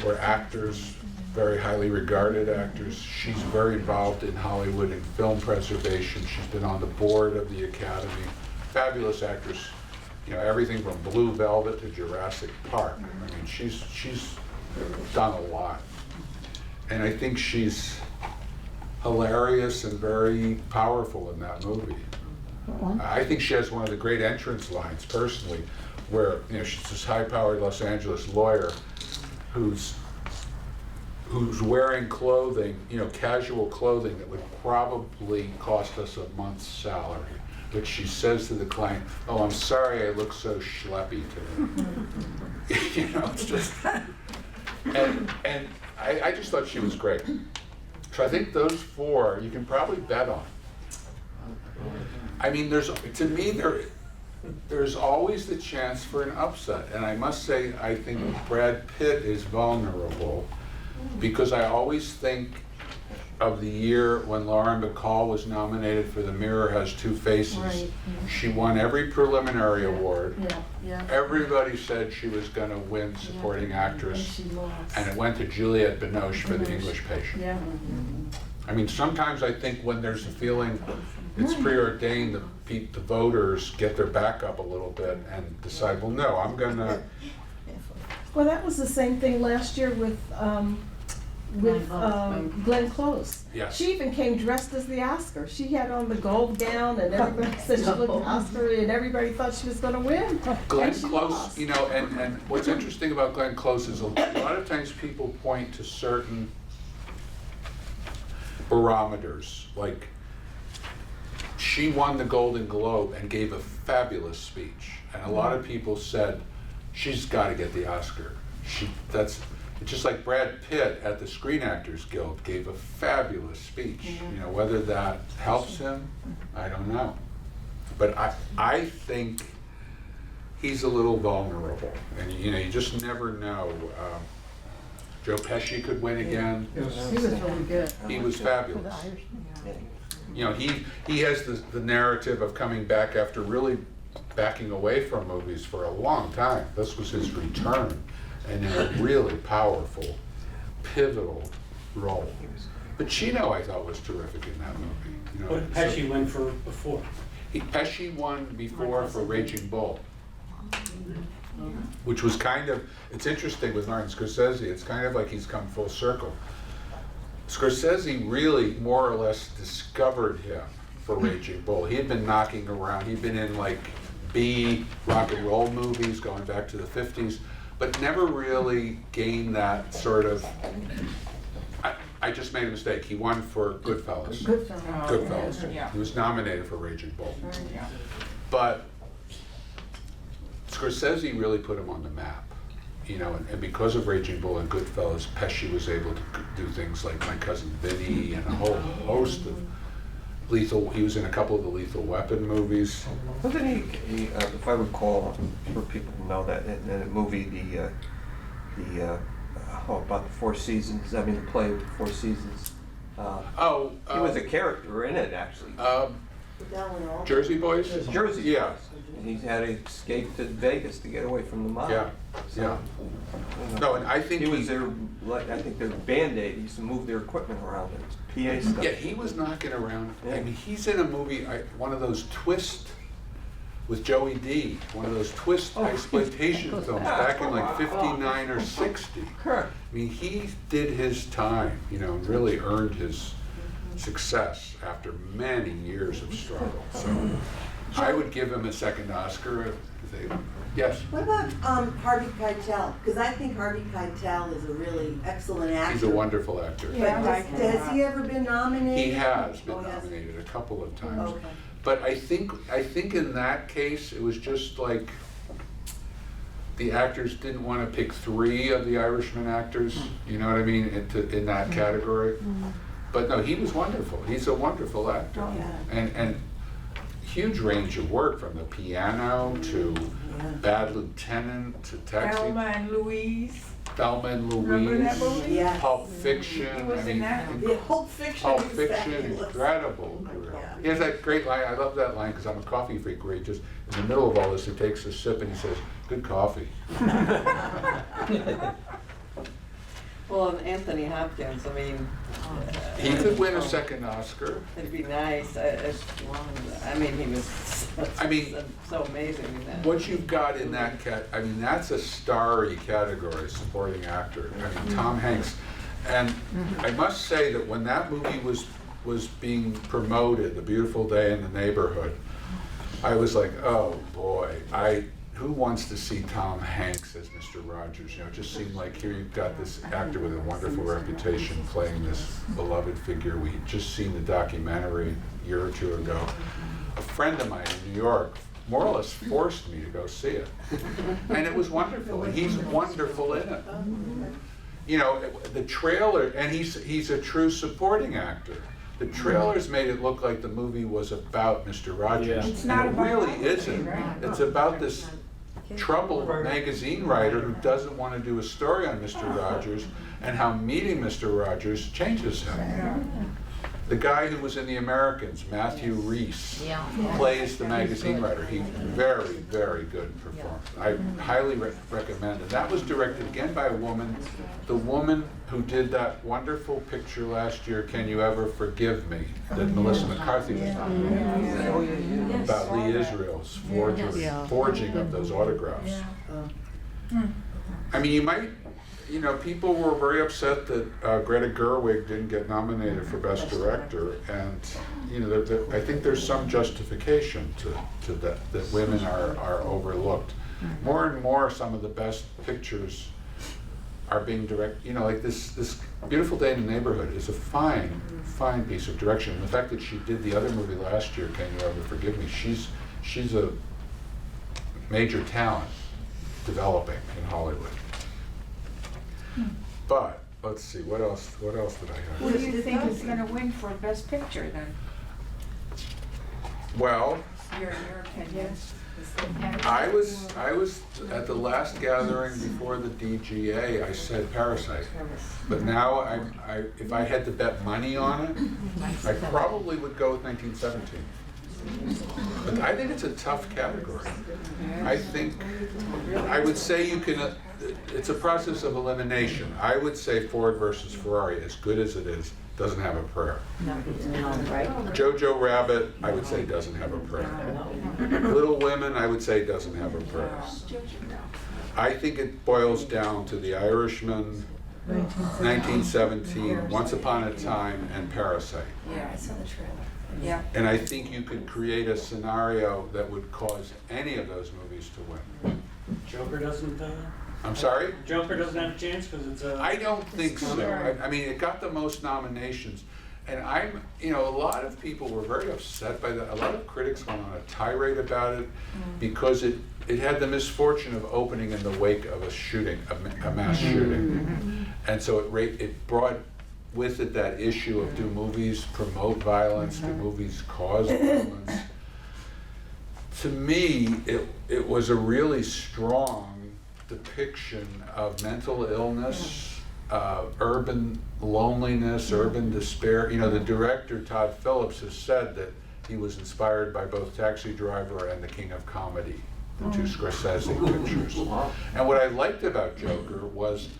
were actors, very highly regarded actors. She's very involved in Hollywood in film preservation. She's been on the board of the Academy. Fabulous actress. You know, everything from Blue Velvet to Jurassic Park. I mean, she's done a lot. And I think she's hilarious and very powerful in that movie. I think she has one of the great entrance lines, personally, where, you know, she's this high-powered Los Angeles lawyer who's wearing clothing, you know, casual clothing that would probably cost us a month's salary. But she says to the client, "Oh, I'm sorry I look so schleppy today." You know, it's just, and I just thought she was great. So I think those 4 you can probably bet on. I mean, there's always the chance for an upset, and I must say, I think Brad Pitt is vulnerable, because I always think of the year when Lauren Bacall was nominated for The Mirror Has Two Faces. Right. She won every preliminary award. Yeah. Everybody said she was going to win supporting actress, And she lost. and it went to Juliette Binoche for The English Patient. Yeah. I mean, sometimes I think when there's a feeling it's preordained, the voters get their back up a little bit and decide, well, no, I'm gonna. Well, that was the same thing last year with Glenn Close. Yes. She even came dressed as the Oscar. She had on the gold gown, and everybody said she looked Oscar, and everybody thought she was gonna win. Glenn And she Close, lost. you know, and what's interesting about Glenn Close is a lot of times people point to certain barometers, like she won the Golden Globe and gave a fabulous speech, and a lot of people said she's got to get the Oscar. It's just like Brad Pitt at the Screen Actors Guild gave a fabulous speech. You know, whether that helps him, I don't know, but I think he's a little vulnerable, and you know, you just never know. Joe Pesci could win again. He was really good. He was fabulous. You know, he has the narrative of coming back after really backing away from movies for a long time. This was his return, and in a really powerful, pivotal role. Pacino, I thought, was terrific in that movie. You know, What did Pesci win for before? Pesci won before for Raging Bull, which was kind of, it's interesting with Martin Scorsese, it's kind of like he's come full circle. Scorsese really more or less discovered him for Raging Bull. He had been knocking around, he'd been in like B rock and roll movies going back to the 50s, but never really gained that sort of, I just made a mistake, he won for Goodfellas. Goodfellas. Yeah. He was nominated for Raging Bull. Yeah. But Scorsese really put him on the map, you know, and because of Raging Bull and Goodfellas, Pesci was able to do things like My Cousin Vinny and a whole host of he was in a couple of the Lethal Weapon movies. Wasn't he if I recall, I'm sure people know that, in the movie, about the Four Seasons, I mean the play with the Four Seasons. He was a character in it, actually. Jersey Boys? Jersey. Yeah. He had to escape to Vegas to get away from the mob. Yeah, So, yeah. you know, No, and I think he was their, like, I think their Band-Aid. He used to move their equipment around, their PA stuff. Yeah, he was knocking around. Yeah. I mean, he's in a movie, one of those twist with Joey D, one of those twist exploitation films back in like 59 or 60. I mean, he did his time, you know, and really earned his success after many years of struggle. So I would give him a second Oscar if they, yes. What about Harvey Keitel? Because I think Harvey Keitel is a really excellent actor. He's a wonderful actor. But Yeah, I like has he ever been nominated? He has been Oh, he has. nominated a couple of times. Okay. But I think in that case, it was just like the actors didn't want to pick 3 of the Irishman actors, you know what I mean, in that category. But no, he was wonderful. He's a wonderful actor. Oh, yeah. And huge range of work, from the piano to Bad Lieutenant to Taxi. Thelma and Louise. Thelma and Remember that Louise. movie? Yes. Pulp Fiction. He was in that. Yeah, Pulp Fiction Pulp is Fiction, fabulous. incredible. Yeah. He has that great line, I love that line because I'm a coffee freak, where he just, in the middle of all this, he takes a sip and he says, "Good coffee." Well, and Anthony Hopkins, I mean. He could win a second Oscar. It'd be nice, I mean, he was I mean, so amazing in that. what you've got in that I mean, that's a starry category, supporting actor. I mean, Tom Hanks. And I must say that when that movie was being promoted, A Beautiful Day in the Neighborhood, I was like, oh boy, who wants to see Tom Hanks as Mr. Rogers? You know, it just seemed like here you've got this actor with a wonderful reputation playing this beloved figure. We had just seen the documentary a year or 2 ago. A friend of mine in New York more or less forced me to go see it. And it was wonderful, and he's wonderful in it. You know, the trailer, and he's a true supporting actor. The trailers made it look like the movie was about Mr. Rogers. Yeah. It's not And it about really that, isn't. right? It's about this troubled magazine writer who doesn't want to do a story on Mr. Rogers and how meeting Mr. Rogers changes him. The guy who was in The Americans, Matthew Rhys, plays the magazine writer. He very, very good performance. I highly recommend it. That was directed again by a woman, the woman who did that wonderful picture last year, Can You Ever Forgive Me, that Melissa McCarthy was on, about Lee Israel's forging of those autographs. I mean, you know, people were very upset that Greta Gerwig didn't get nominated for Best Director, and you know, I think there's some justification to that women are overlooked. More and more, some of the best pictures are being directed. You know, like this Beautiful Day in the Neighborhood is a fine piece of direction. And the fact that she did the other movie last year, Can You Ever Forgive Me? She's a major talent developing in Hollywood. But let's see, what else did I have? What do you think is gonna win for Best Picture then? Well, Your opinion? I was at the last gathering before the DGA, I said Parasite. But now if I had to bet money on it, I probably would go with 1917. But I think it's a tough category. I would say it's a process of elimination. I would say Ford versus Ferrari, as good as it is, doesn't have a prayer. Jojo Rabbit, I would say doesn't have a prayer. Little Women, I would say doesn't have a prayer. I think it boils down to The Irishman, 1917, Once Upon a Time, and Parasite. Yeah, I saw the trailer. Yeah. And I think you could create a scenario that would cause any of those movies to win. Joker doesn't, I'm sorry? Joker doesn't have a chance because it's a. I don't think so. I mean, it got the most nominations. And you know, a lot of people were very upset by that. A lot of critics went on a tirade about it because it had the misfortune of opening in the wake of a shooting, a mass shooting. And so it brought with it that issue of, do movies promote violence? Do movies cause violence? To me, it was a really strong depiction of mental illness, urban loneliness, urban despair. You know, the director, Todd Phillips, has said that he was inspired by both Taxi Driver and The King of Comedy, the two Scorsese pictures. And what I liked about Joker was,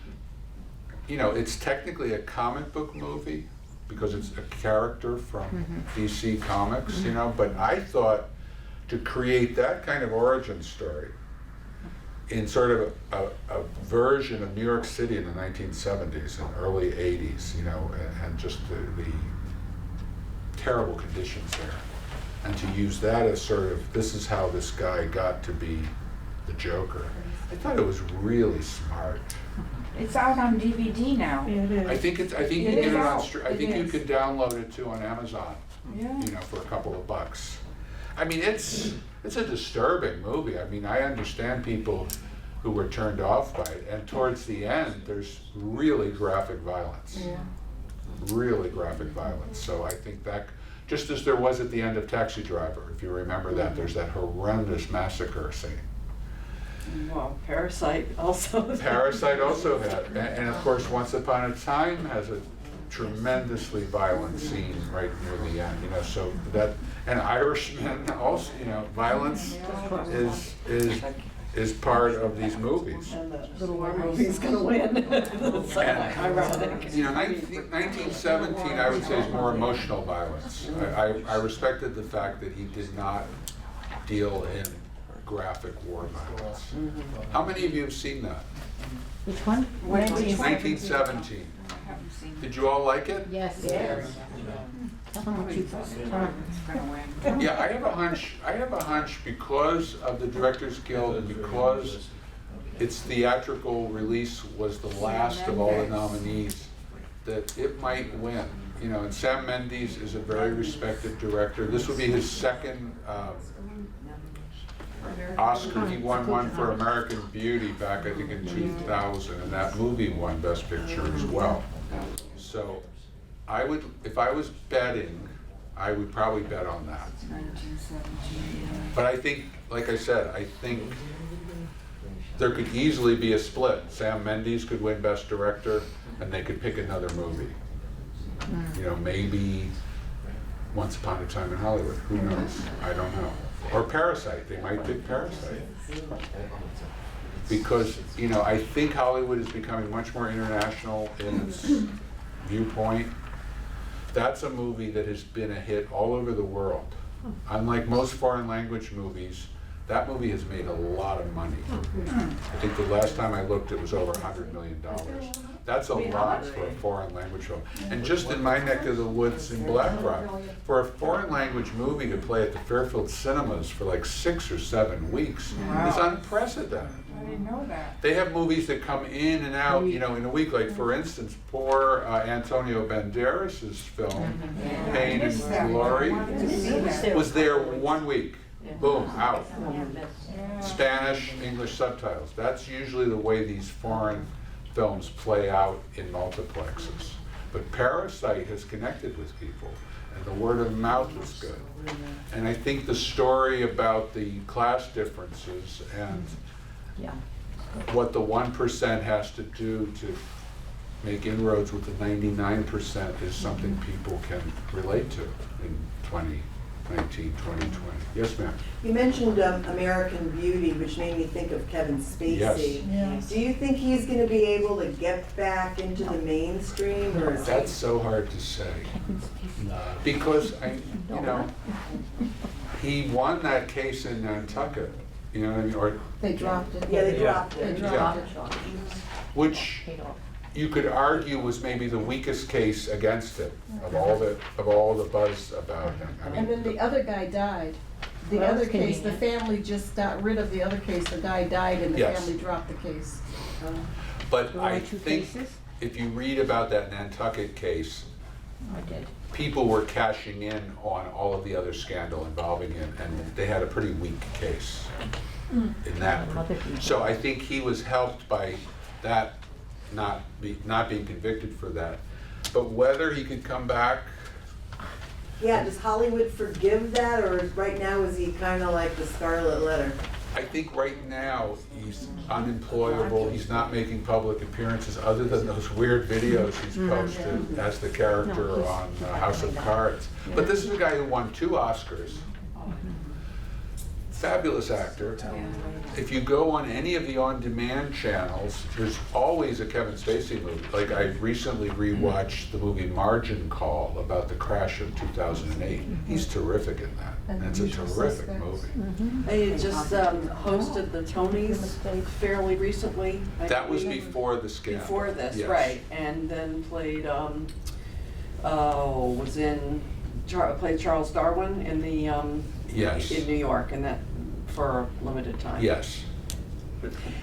you know, it's technically a comic book movie because it's a character from DC Comics, you know, but I thought to create that kind of origin story in sort of a version of New York City in the 1970s and early 80s, you know, and just the terrible conditions there. And to use that as sort of, this is how this guy got to be the Joker. I thought it was really smart. It's out on DVD now. It is. I think you It can is get it on, out. I think you It can is. download it too on Amazon, Yeah. you know, for a couple of bucks. I mean, it's a disturbing movie. I mean, I understand people who were turned off by it, and towards the end, there's really graphic violence. Yeah. Really graphic violence. So I think that, just as there was at the end of Taxi Driver, if you remember that, there's that horrendous massacre scene. Well, Parasite also. Parasite also had, and of course, Once Upon a Time has a tremendously violent scene right near the end, you know, so that, and Irishman also, you know, violence is part of these movies. And the war movie's gonna win. It's like ironic. You know, 1917, I would say, is more emotional violence. I respected the fact that he did not deal in graphic war violence. How many of you have seen that? Which one? 1917. I haven't seen it. Did you all like it? Yes. Yeah, I have a hunch because of the Directors Guild and because its theatrical release was the last of all the nominees, that it might win. You know, and Sam Mendes is a very respected director. This would be his second Oscar. He won one for American Beauty back, I think, in 2000, and that movie won Best Picture as well. So I would, if I was betting, I would probably bet on that. But I think, like I said, I think there could easily be a split. Sam Mendes could win Best Director, and they could pick another movie. You know, maybe Once Upon a Time in Hollywood. Who knows? I don't know. Or Parasite. They might pick Parasite. Because, you know, I think Hollywood is becoming much more international in its viewpoint. That's a movie that has been a hit all over the world. Unlike most foreign language movies, that movie has made a lot of money. I think the last time I looked, it was over $100 million. That's a lot for a foreign language film. And just in my neck of the woods in Black Rock, for a foreign language movie to play at the Fairfield Cinemas for like 6 or 7 weeks is unprecedented. I didn't know that. They have movies that come in and out, you know, in a week. Like, for instance, poor Antonio Banderas' film, Pain and Glory, was there 1 week. Boom, out. Spanish, English subtitles. That's usually the way these foreign films play out in multiplexes. But Parasite has connected with people, and the word of mouth is good. And I think the story about the class differences and what the 1% has to do to make inroads with the 99% is something people can relate to in 2019, 2020. Yes, ma'am? You mentioned American Beauty, which made me think of Kevin Spacey. Yes. Do you think he's going to be able to get back into the mainstream, or is That's so hard to say. Because, you know, he won that case in Nantucket, you know what I mean? Or, They dropped it. Yeah, they dropped it. They dropped it. which you could argue was maybe the weakest case against him of all the buzz about him. I And then mean, the other guy died. The other case, the family just got rid of the other case. The guy died and the Yes. family dropped the case. but I think if you read about that Nantucket case, people were cashing in on all of the other scandal involving him, and they had a pretty weak case in that. So I think he was helped by that not being convicted for that. But whether he could come back, Yeah, does Hollywood forgive that, or right now is he kind of like the Scarlet Letter? I think right now he's unemployable. He's not making public appearances other than those weird videos he's posted as the character on House of Cards. But this is a guy who won 2 Oscars. fabulous actor. If you go on any of the on-demand channels, there's always a Kevin Spacey movie. Like I recently rewatched the movie Margin Call about the crash of 2008. He's terrific in that. And it's a terrific movie. They just hosted the Tonys fairly recently. I That was believe. before the scandal. Before this, Yes. right, and then played, played Charles Darwin in the, Yes. in New York, and that, for a limited time. Yes.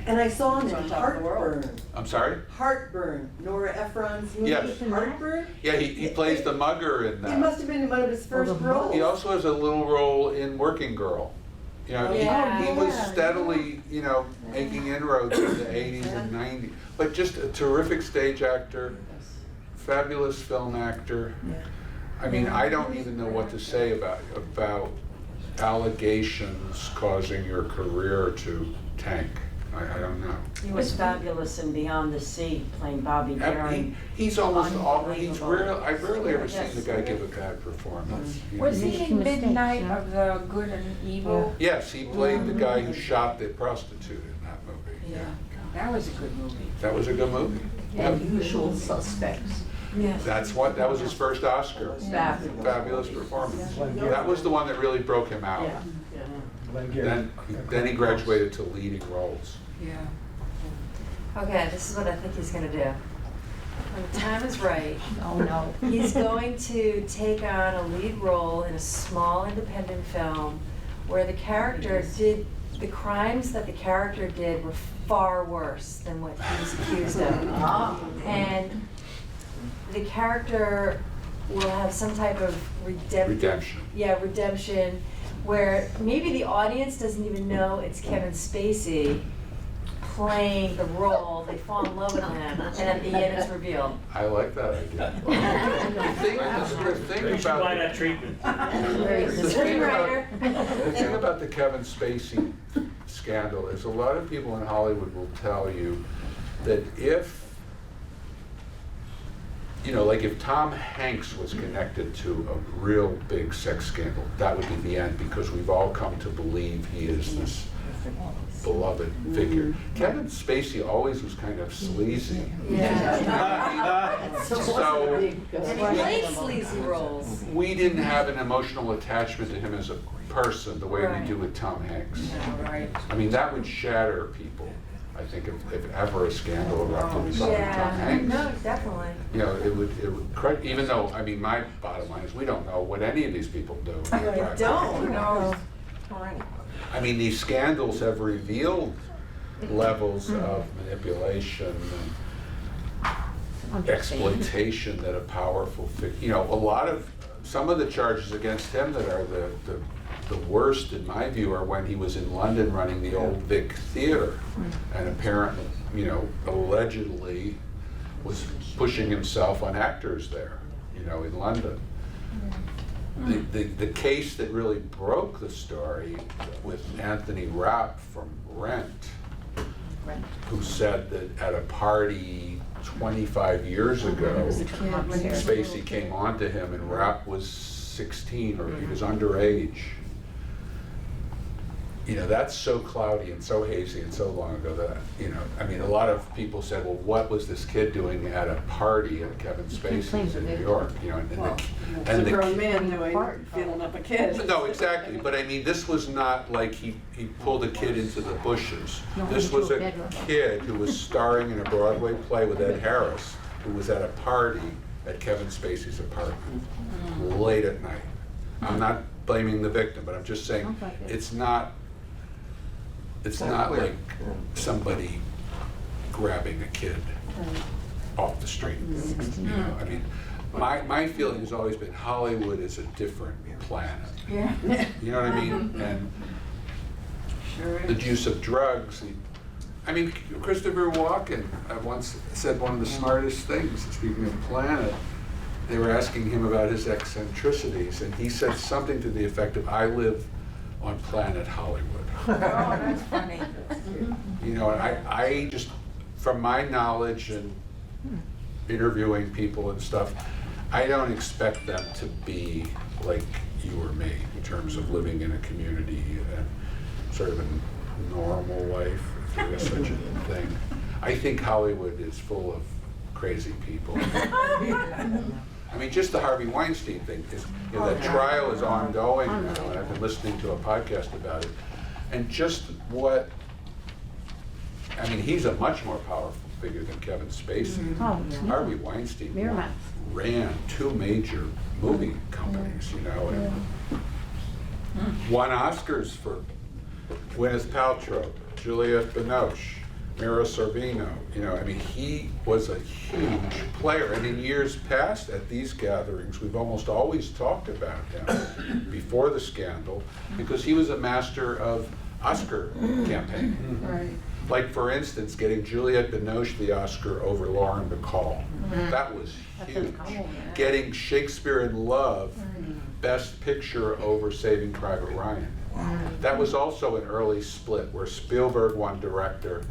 And I saw him It's on in top of the world. Heartburn. I'm sorry? Heartburn, Nora Ephron's movie. Yes. Heartburn. Yeah, he plays the mugger in It that. must have been one of his first roles. He also has a little role in Working Girl. You know, he was steadily, you know, making inroads in the 80s and 90s. But just a terrific stage actor, fabulous film actor. I mean, I don't even know what to say about allegations causing your career to tank. I don't know. He was fabulous in Beyond the Sea, playing Bobby Darin. He's almost always, Unbelievable. I've rarely ever seen the guy give a bad performance. You know? Was he in Midnight of the Good and Evil? Yes, he played the guy who shot the prostitute in that movie. Yeah, that was a good movie. That was a good movie. Yep. Usual Suspects. Yes. That was his first Oscar. Fabulous performance. That was the one that really broke him out. Then he graduated to leading roles. Yeah. Okay, this is what I think he's gonna do. When the time is right, Oh, no. he's going to take on a lead role in a small independent film where the character did, the crimes that the character did were far worse than what he was accused of. And the character will have some type of Redemption. Yeah, redemption, where maybe the audience doesn't even know it's Kevin Spacey playing the role, they fall in love with him, and at the end it's revealed. I like that idea. The thing You should buy about that treatment. the thing about- Screenwriter. the thing about the Kevin Spacey scandal is a lot of people in Hollywood will tell you that if, you know, like if Tom Hanks was connected to a real big sex scandal, that would be the end because we've all come to believe he is this beloved figure. Kevin Spacey always was kind of sleazy. Yeah. So And he played sleazy roles. we didn't have an emotional attachment to him as a person the way we do with Tom Hanks. Right. I mean, that would shatter people, I think, if ever a scandal erupted about Tom Yeah, Hanks. no, definitely. You know, it would, even though, I mean, my bottom line is we don't know what any of these people do. I don't. No. I mean, these scandals have revealed levels of manipulation and exploitation that a powerful figure, you know, a lot of, some of the charges against him that are the worst in my view are when he was in London running the old Vic Theatre and apparently, you know, allegedly was pushing himself on actors there, you know, in London. The case that really broke the story with Anthony Rapp from Rent, who said that at a party 25 years ago, Spacey came on to him and Rapp was 16 or he was underage. You know, that's so cloudy and so hazy and so long ago that, you know, I mean, a lot of people said, well, what was this kid doing at a party at Kevin Spacey's in New York? You know, It's a grown man doing, feeling up a kid. No, exactly, but I mean, this was not like he pulled a kid into the bushes. This was a kid who was starring in a Broadway play with Ed Harris, who was at a party at Kevin Spacey's apartment, late at night. I'm not blaming the victim, but I'm just saying, it's not like somebody grabbing a kid off the street. You know, I mean, my feeling has always been Hollywood is a different planet. Yeah. You know what I mean? And the use of drugs. I mean, Christopher Walken once said one of the smartest things, speaking of planet, they were asking him about his eccentricities, and he said something to the effect of, I live on planet Hollywood. Oh, that's funny. You know, and I just, from my knowledge and interviewing people and stuff, I don't expect them to be like you or me in terms of living in a community. And sort of a normal life, if there is such a thing. I think Hollywood is full of crazy people. I mean, just the Harvey Weinstein thing, is, you know, that trial is ongoing now, and I've been listening to a podcast about it. And just what, I mean, he's a much more powerful figure than Kevin Spacey. Harvey Weinstein ran 2 major movie companies, you know, and won Oscars for Gwyneth Paltrow, Juliette Binoche, Mira Sorvino, you know, I mean, he was a huge player. And in years past at these gatherings, we've almost always talked about him before the scandal, because he was a master of Oscar campaigning. Right. Like, for instance, getting Juliette Binoche the Oscar over Lauren Bacall. That was huge. Getting Shakespeare in Love Best Picture over Saving Private Ryan. That was also an early split where Spielberg won director,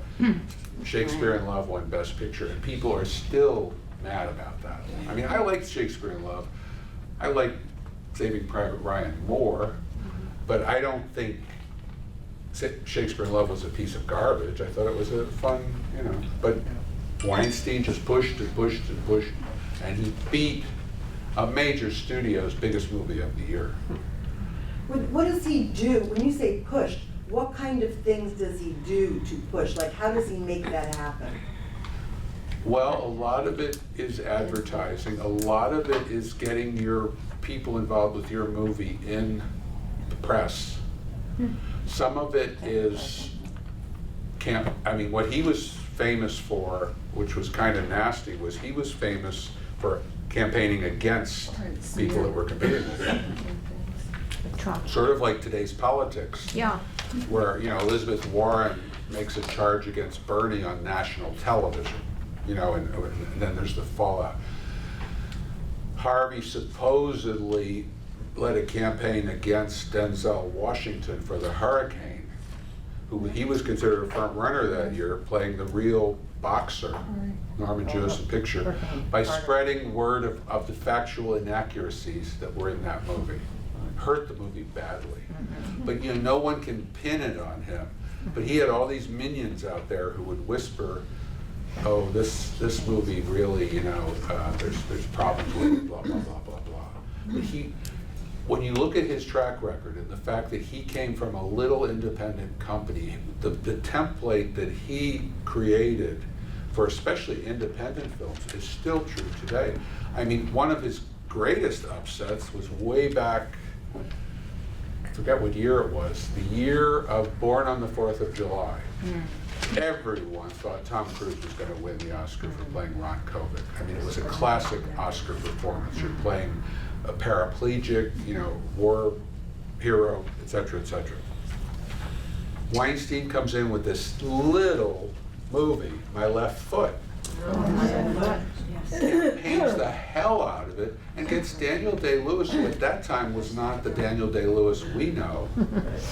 Shakespeare in Love won Best Picture, and people are still mad about that. I mean, I liked Shakespeare in Love. I like Saving Private Ryan more, but I don't think Shakespeare in Love was a piece of garbage. I thought it was a fun, you know, but Weinstein just pushed and pushed and pushed, and he beat a major studio's biggest movie of the year. What does he do? When you say push, what kind of things does he do to push? Like, how does he make that happen? Well, a lot of it is advertising. A lot of it is getting your people involved with your movie in the press. Some of it is I mean, what he was famous for, which was kind of nasty, was he was famous for campaigning against people that were competing with him. Sort of like today's politics. Yeah. Where, you know, Elizabeth Warren makes a charge against Bernie on national television, you know, and then there's the fallout. Harvey supposedly led a campaign against Denzel Washington for the Hurricane, who he was considered a front runner that year, playing the real boxer, Norman Joseph picture, by spreading word of the factual inaccuracies that were in that movie. Hurt the movie badly. But, you know, no one can pin it on him. But he had all these minions out there who would whisper, oh, this movie really, you know, there's problems with it, blah, blah, blah, blah, blah. But when you look at his track record and the fact that he came from a little independent company, the template that he created for especially independent films is still true today. I mean, one of his greatest upsets was way back, I forget what year it was, the year of Born on the 4th of July. Everyone thought Tom Cruise was going to win the Oscar for playing Ron Kovic. I mean, it was a classic Oscar performance. You're playing a paraplegic, you know, war hero, et cetera, et cetera. Weinstein comes in with this little movie, My Left Foot. Paints the hell out of it and gets Daniel Day-Lewis, who at that time was not the Daniel Day-Lewis we know,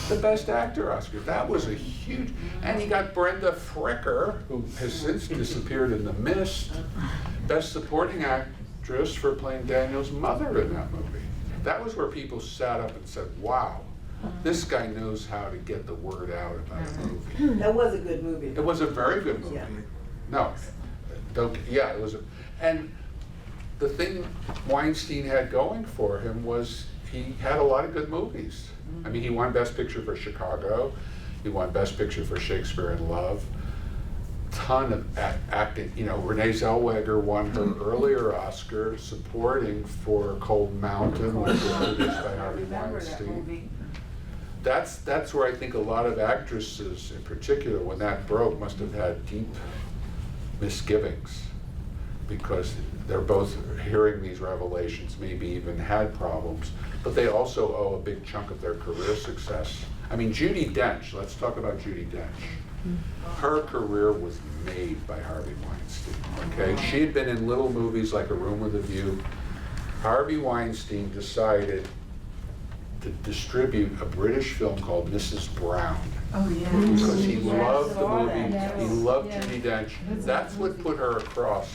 the Best Actor Oscar. That was a huge, and he got Brenda Fricker, who has since disappeared in the mist, Best Supporting Actress for playing Daniel's mother in that movie. That was where people sat up and said, wow, this guy knows how to get the word out about a movie. That was a good movie. It was a very good movie. Yeah. No, it was and the thing Weinstein had going for him was he had a lot of good movies. I mean, he won Best Picture for Chicago, he won Best Picture for Shakespeare in Love, ton of acting. You know, Renee Zellweger won her earlier Oscar supporting for Cold Mountain, which was produced by Harvey Weinstein. That's where I think a lot of actresses in particular, when that broke, must have had deep misgivings, because they're both hearing these revelations, maybe even had problems, but they also owe a big chunk of their career success. I mean, Judi Dench, let's talk about Judi Dench. Her career was made by Harvey Weinstein, okay? She had been in little movies like A Room with a View. Harvey Weinstein decided to distribute a British film called Mrs. Brown. Oh, yeah. Because he loved the movie, Yes. he loved Judi Dench. That's what put her across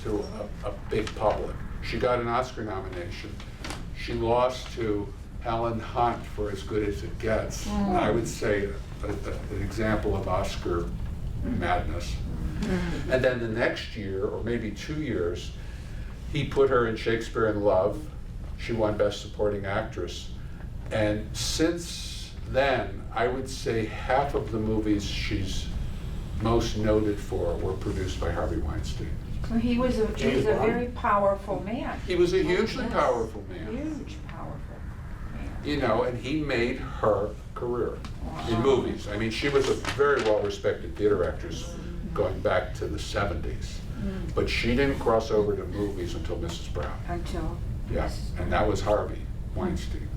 to a big public. She got an Oscar nomination. She lost to Helen Hunt for As Good as It Gets. I would say an example of Oscar madness. And then the next year, or maybe 2 years, he put her in Shakespeare in Love. She won Best Supporting Actress. And since then, I would say half of the movies she's most noted for were produced by Harvey Weinstein. So he was a very powerful man. He was a hugely powerful man. Huge, powerful man. You know, and he made her career in movies. I mean, she was a very well-respected theater actress going back to the 70s. But she didn't cross over to movies until Mrs. Brown. Until. Yeah, and that was Harvey Weinstein.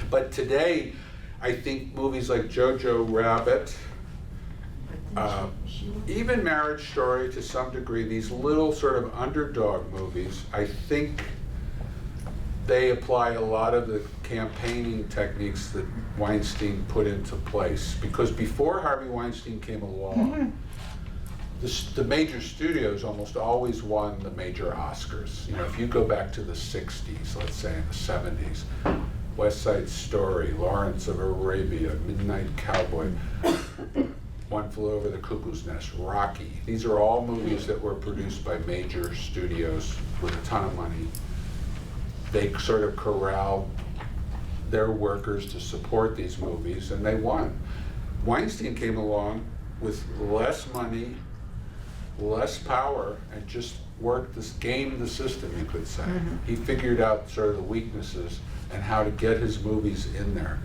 But today, I think movies like Jojo Rabbit, even Marriage Story to some degree, these little sort of underdog movies, I think they apply a lot of the campaigning techniques that Weinstein put into place. Because before Harvey Weinstein came along, the major studios almost always won the major Oscars. You know, if you go back to the 60s, let's say in the 70s, West Side Story, Lawrence of Arabia, Midnight Cowboy, One Flew Over the Cuckoo's Nest, Rocky. These are all movies that were produced by major studios with a ton of money. They sort of corralled their workers to support these movies, and they won. Weinstein came along with less money, less power, and just worked this, gamed the system, you could say. He figured out sort of the weaknesses and how to get his movies in there.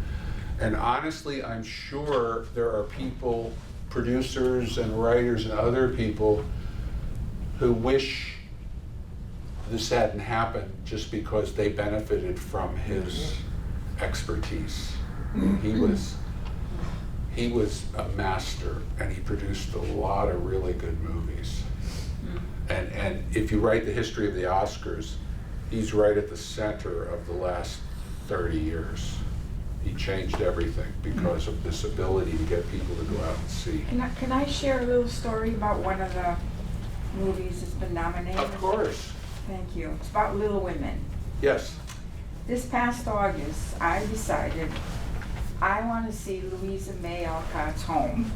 And honestly, I'm sure there are people, producers and writers and other people, who wish this hadn't happened just because they benefited from his expertise. He was a master, and he produced a lot of really good movies. And if you write the history of the Oscars, he's right at the center of the last 30 years. He changed everything because of this ability to get people to go out and see. Can I share a little story about one of the movies that's been nominated? Of course. Thank you. It's about Little Women. Yes. This past August, I decided I want to see Louisa May Alcott's home.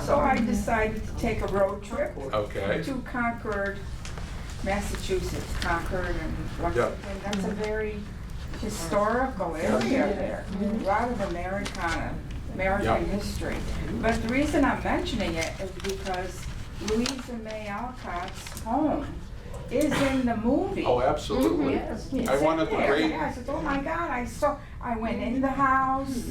So I decided to take a road trip to Concord, Massachusetts. Concord and Lexington. That's a very historical area there. A lot of American history. But the reason I'm mentioning it is because Louisa May Alcott's home is in the movie. Oh, absolutely. Yes. I wanted the great. I said, oh my God, I went in the house,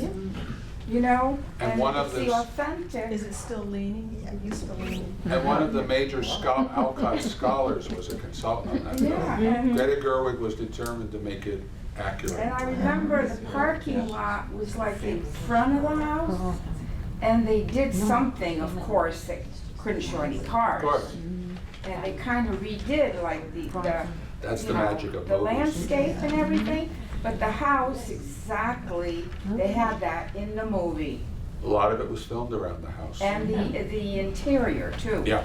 you know, and one of the authentic. Is it still leaning? Are you still leaning? And one of the major Alcott scholars was a consultant on that film. Greta Gerwig was determined to make it accurate. And I remember the parking lot was like in front of the house, and they did something, of course, that couldn't show any cars. Of course. And they kind of redid like That's the magic of the movies. landscape and everything, but the house exactly, they had that in the movie. A lot of it was filmed around the house. And the interior too. Yeah.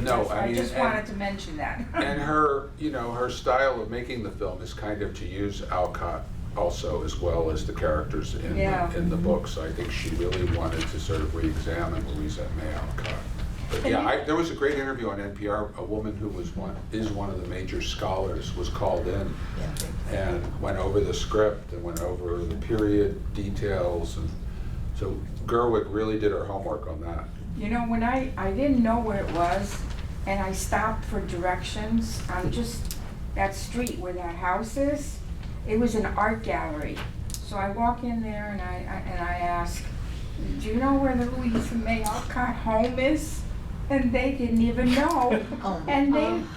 No, I mean, I just wanted to mention that. And her, you know, her style of making the film is kind of to use Alcott also, as well as the characters in the books. I think she really wanted to sort of re-examine Louisa May Alcott. But yeah, there was a great interview on NPR. A woman who is one of the major scholars was called in and went over the script and went over the period details, and so Gerwig really did her homework on that. You know, when I didn't know where it was, and I stopped for directions on just that street where that house is, it was an art gallery. So I walk in there and I ask, do you know where the Louisa May Alcott home is? And they didn't even know. And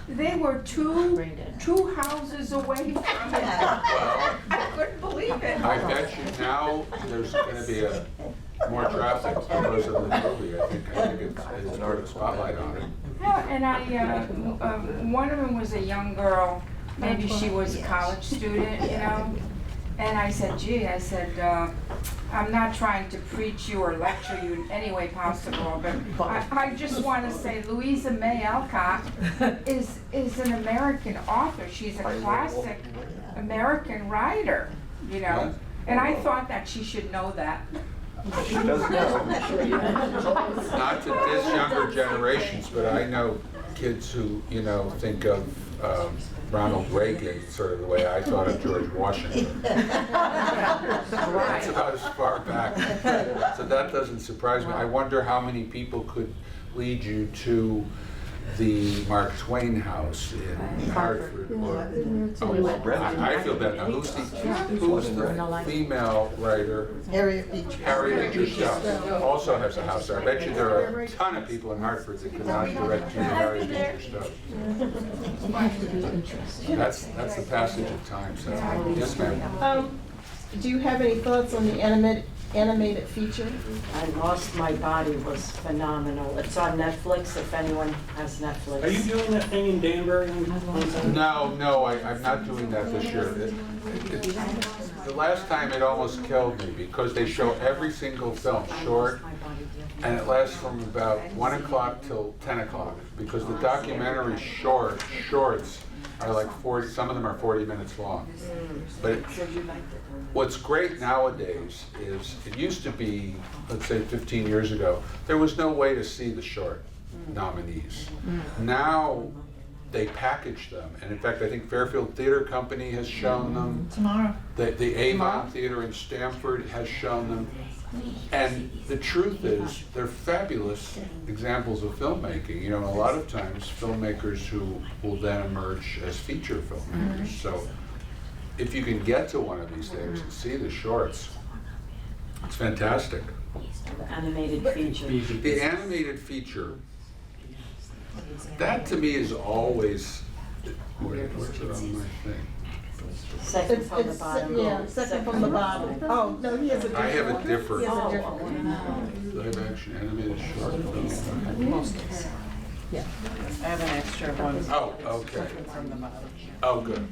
they were two houses away from it. I couldn't believe it. I bet you now there's going to be more traffic because of the movie. I think it's sort of a spotlight on it. Yeah, and one of them was a young girl. Maybe she was a college student, you know. And I said, gee, I'm not trying to preach you or lecture you in any way possible, but I just want to say Louisa May Alcott is an American author. She's a classic American writer, you know. And I thought that she should know that. She doesn't know. Not to diss younger generations, but I know kids who, think of Ronald Reagan sort of the way I thought of George Washington. That's about as far back. So that doesn't surprise me. I wonder how many people could lead you to the Mark Twain house in Hartford. I feel bad now. Who's the female writer? Harriet Beecher. Harriet Beecher Stowe also has a house there. I bet you there are a ton of people in Hartford that could not direct you to Harriet Beecher Stowe. That's the passage of time. So. Yes, ma'am. Do you have any thoughts on the animated feature? I Lost My Body was phenomenal. It's on Netflix, if anyone has Netflix. Are you doing that thing in Danbury? No, I'm not doing that this year. The last time it almost killed me because they show every single film short, and it lasts from about 1 o'clock till 10 o'clock because the documentary shorts are like 40, some of them are 40 minutes long. But what's great nowadays is, it used to be, let's say 15 years ago, there was no way to see the short nominees. Now they package them, and in fact I think Fairfield Theater Company has shown them. Tomorrow. The Avon Theater in Stamford has shown them. And the truth is, they're fabulous examples of filmmaking. A lot of times filmmakers who will then emerge as feature filmmakers. So if you can get to one of these things and see the shorts, it's fantastic. The animated feature. The animated feature, that to me is always, where's it on my thing? Second from the bottom. Yeah, second from the bottom. Oh, no, he has a different one. I have a different. He has a different one. Live action animated short film. I have an extra one. Oh, okay. From the bottom. Oh, good.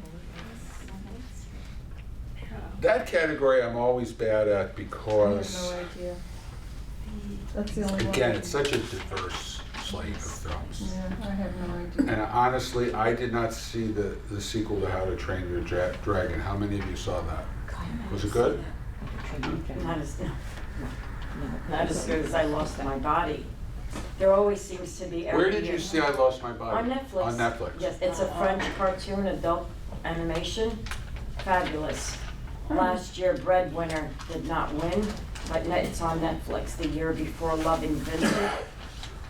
That category I'm always bad at because, I have no idea. That's the only one. again, it's such a diverse slate of films. Yeah, I have no idea. And honestly, I did not see the sequel to How to Train Your Dragon. How many of you saw that? Was it good? Not as good as I Lost My Body. There always seems to be every Where did you year. see I Lost My Body? On Netflix. On Netflix. Yes, it's a French cartoon, adult animation. Fabulous. Last year, Breadwinner did not win, but it's on Netflix. The year before, Loving Vincent.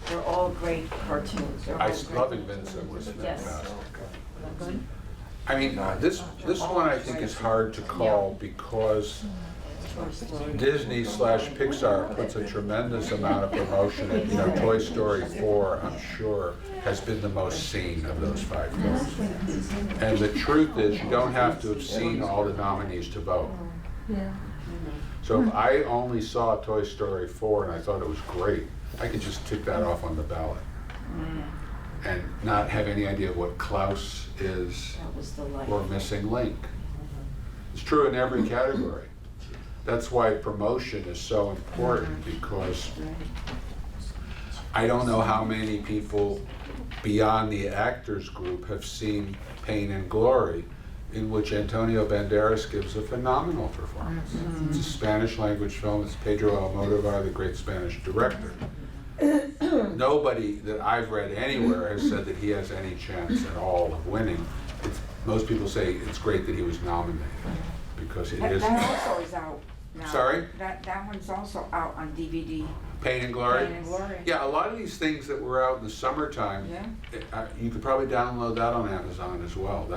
They're all great cartoons. They're all great. Loving Vincent was Yes. fantastic. I mean, this one I think is hard to call because Disney/Pixar puts a tremendous amount of promotion in, Toy Story 4, I'm sure, has been the most seen of those 5 films. And the truth is, you don't have to have seen all the nominees to vote. Yeah. So if I only saw Toy Story 4 and I thought it was great, I could just tick that off on the ballot. And not have any idea what Klaus is That was the light. or Missing Link. It's true in every category. That's why promotion is so important, because I don't know how many people beyond the actors group have seen Pain and Glory, in which Antonio Banderas gives a phenomenal performance. It's a Spanish language film. It's Pedro Almodovar, the great Spanish director. Nobody that I've read anywhere has said that he has any chance at all of winning. Most people say it's great that he was nominated, because it is. That also is out now. Sorry? That one's also out on DVD. Pain and Glory? Pain and Glory. Yeah, a lot of these things that were out in the summertime, you could probably download that on Amazon as well.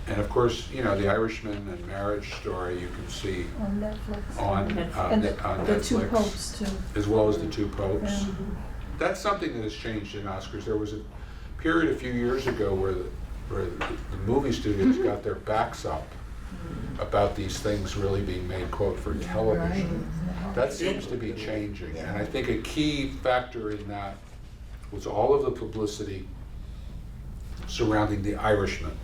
And of course, The Irishman and Marriage Story you can see On Netflix. on And Netflix. the 2 Popes too. As well as the 2 Popes. Yeah. That's something that has changed in Oscars. There was a period a few years ago where the movie studios got their backs up about these things really being made, quote, for television. That seems to be changing. And I think a key factor in that was all of the publicity surrounding The Irishman.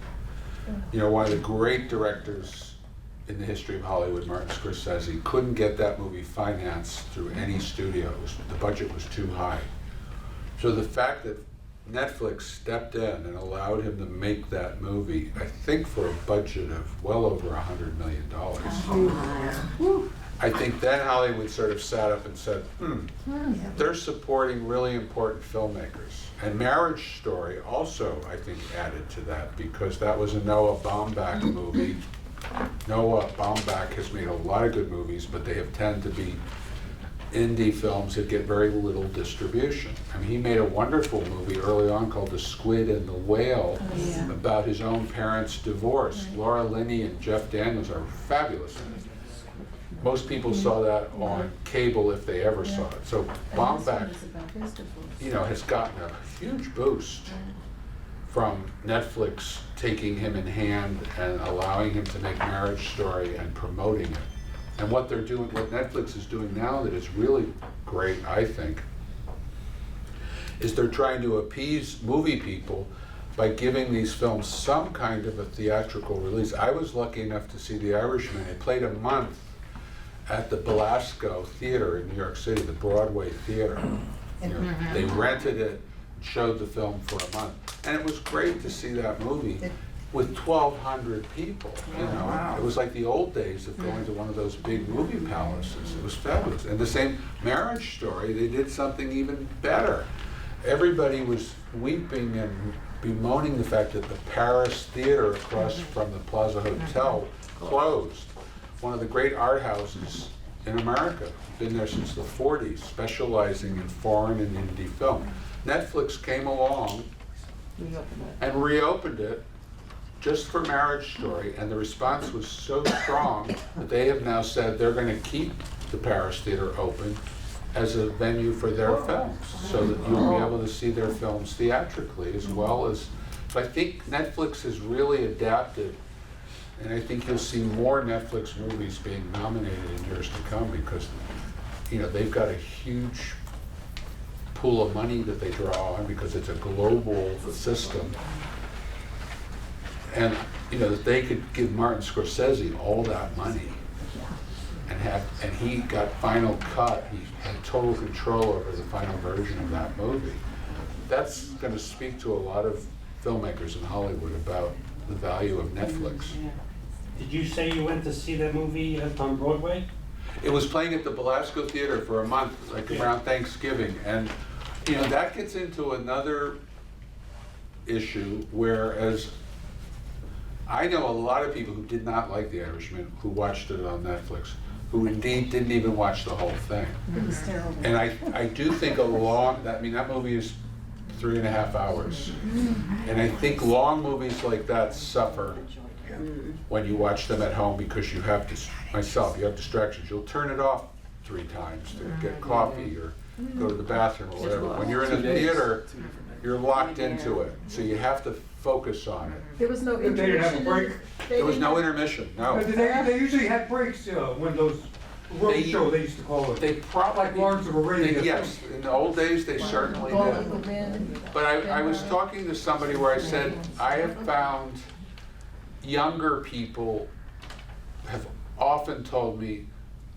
One of the great directors in the history of Hollywood, Martin Scorsese, couldn't get that movie financed through any studios. The budget was too high. So the fact that Netflix stepped in and allowed him to make that movie, I think for a budget of well over $100 million. I think then Hollywood sort of sat up and said, they're supporting really important filmmakers. And Marriage Story also, I think, added to that, because that was a Noah Baumbach movie. Noah Baumbach has made a lot of good movies, but they have tended to be indie films that get very little distribution. I mean, he made a wonderful movie early on called The Squid and the Whale, about his own parents' divorce. Laura Linney and Jeff Daniels are fabulous in it. Most people saw that on cable if they ever saw it. So Baumbach, has gotten a huge boost from Netflix taking him in hand and allowing him to make Marriage Story and promoting it. And what they're doing, what Netflix is doing now that is really great, I think, is they're trying to appease movie people by giving these films some kind of a theatrical release. I was lucky enough to see The Irishman. It played a month at the Belasco Theater in New York City, the Broadway theater. They rented it, showed the film for a month. And it was great to see that movie with 1,200 people. It was like the old days of going to one of those big movie palaces. It was fabulous. And the same Marriage Story, they did something even better. Everybody was weeping and bemoaning the fact that the Paris Theater across from the Plaza Hotel closed. One of the great art houses in America, been there since the 40s, specializing in foreign and indie film. Netflix came along and reopened it just for Marriage Story, and the response was so strong that they have now said they're going to keep the Paris Theater open as a venue for their films, so that you'll be able to see their films theatrically as well as. So I think Netflix has really adapted, and I think you'll see more Netflix movies being nominated in years to come, because they've got a huge pool of money that they draw on, because it's a global system. And that they could give Martin Scorsese all that money and he got final cut. He had total control over the final version of that movie. That's going to speak to a lot of filmmakers in Hollywood about the value of Netflix. Did you say you went to see that movie on Broadway? It was playing at the Belasco Theater for a month, like around Thanksgiving, and that gets into another issue, whereas I know a lot of people who did not like The Irishman, who watched it on Netflix, who indeed didn't even watch the whole thing. It was terrible. And I do think that movie is 3.5 hours. And I think long movies like that suffer when you watch them at home, because you have distractions. You'll turn it off 3 times to get coffee or go to the bathroom or whatever. When you're in a theater, you're locked into it, so you have to focus on it. There was no They didn't have a break? There was no intermission, no. They usually had breaks when those road show, they used to call it. They probably, like Lawrence of Arabia. yes, in the old days they certainly did. But I was talking to somebody where I said, I have found younger people have often told me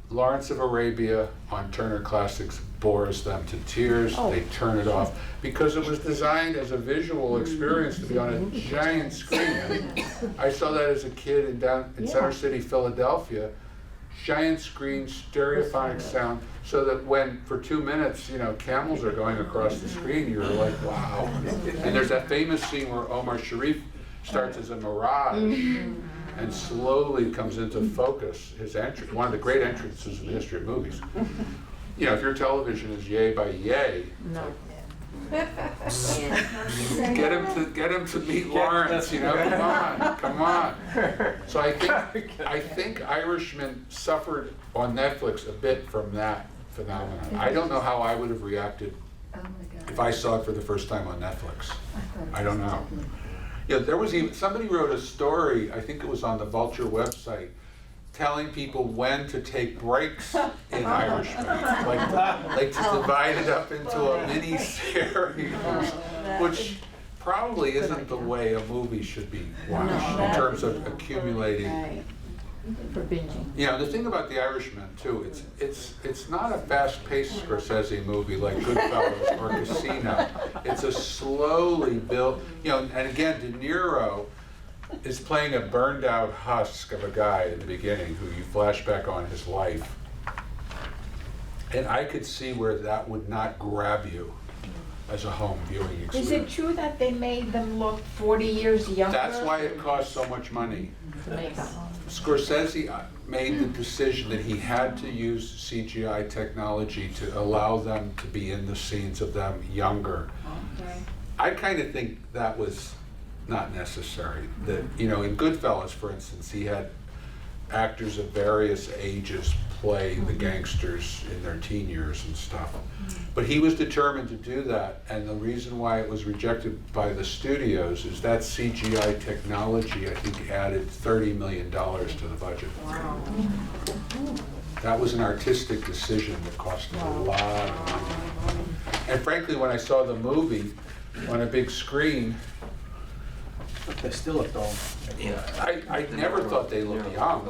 Lawrence of Arabia on Turner Classics bores them to tears. They turn it off because it was designed as a visual experience to be on a giant screen. I saw that as a kid in Center City, Philadelphia. Giant screen, stereophonic sound, so that when for 2 minutes, camels are going across the screen, you're like, wow. And there's that famous scene where Omar Sharif starts as a mirage and slowly comes into focus. His entrance, one of the great entrances in the history of movies. If your television is yay by yay, get him to meet Lawrence. Come on. So I think Irishman suffered on Netflix a bit from that phenomenon. I don't know how I would have reacted if I saw it for the first time on Netflix. I don't know. There was even somebody wrote a story, I think it was on the Vulture website, telling people when to take breaks in Irishman, like to divide it up into a mini series, which probably isn't the way a movie should be watched in terms of accumulating. For binging. The thing about The Irishman too, it's not a fast-paced Scorsese movie like Goodfellas or Casino. It's a slowly built, and again, De Niro is playing a burned out husk of a guy in the beginning who you flash back on his life And I could see where that would not grab you as a home viewing experience. Is it true that they made them look 40 years younger? That's why it cost so much money. Scorsese made the decision that he had to use CGI technology to allow them to be in the scenes of them younger. Okay. I kind of think that was not necessary. That, you know, in Goodfellas, for instance, he had actors of various ages play the gangsters in their teen years and stuff. But he was determined to do that, and the reason why it was rejected by the studios is that CGI technology, I think, added $30 million to the budget. Wow. That was an artistic decision that cost a lot of money. And frankly, when I saw the movie on a big screen, They still looked old. I never thought they looked young.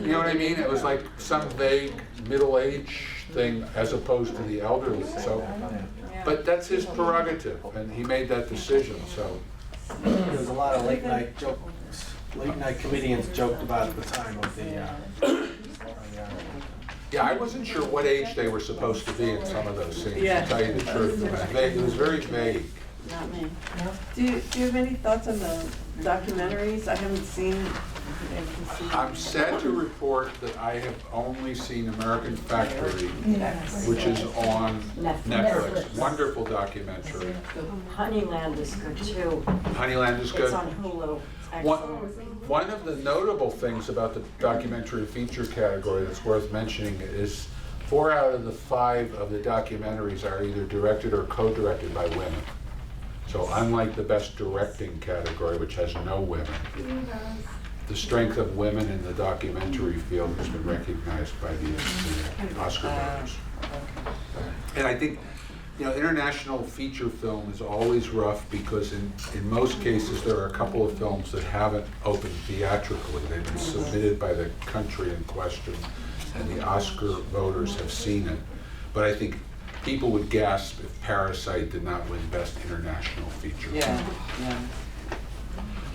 You know what I mean? It was like some vague middle age thing as opposed to the elderly. So, but that's his prerogative, and he made that decision. So There was a lot of late night comedians joked about at the time of the. yeah, I wasn't sure what age they were supposed to be in some of those scenes. Yeah. To tell you the truth, it was very vague. Not me. Do you have any thoughts on the documentaries? I haven't seen. I'm sad to report that I have only seen American Factory, which is on Netflix. Wonderful documentary. Honeyland is good too. Honeyland is good. It's on Hulu. It's One, excellent. one of the notable things about the documentary feature category that's worth mentioning is 4 out of the 5 of the documentaries are either directed or co-directed by women. So unlike the best directing category, which has no women, the strength of women in the documentary field has been recognized by the Oscar voters. And I think, you know, international feature film is always rough because in most cases there are a couple of films that haven't opened theatrically. They've been submitted by the country in question and the Oscar voters have seen it. But I think people would gasp if Parasite did not win Best International Feature. Yeah.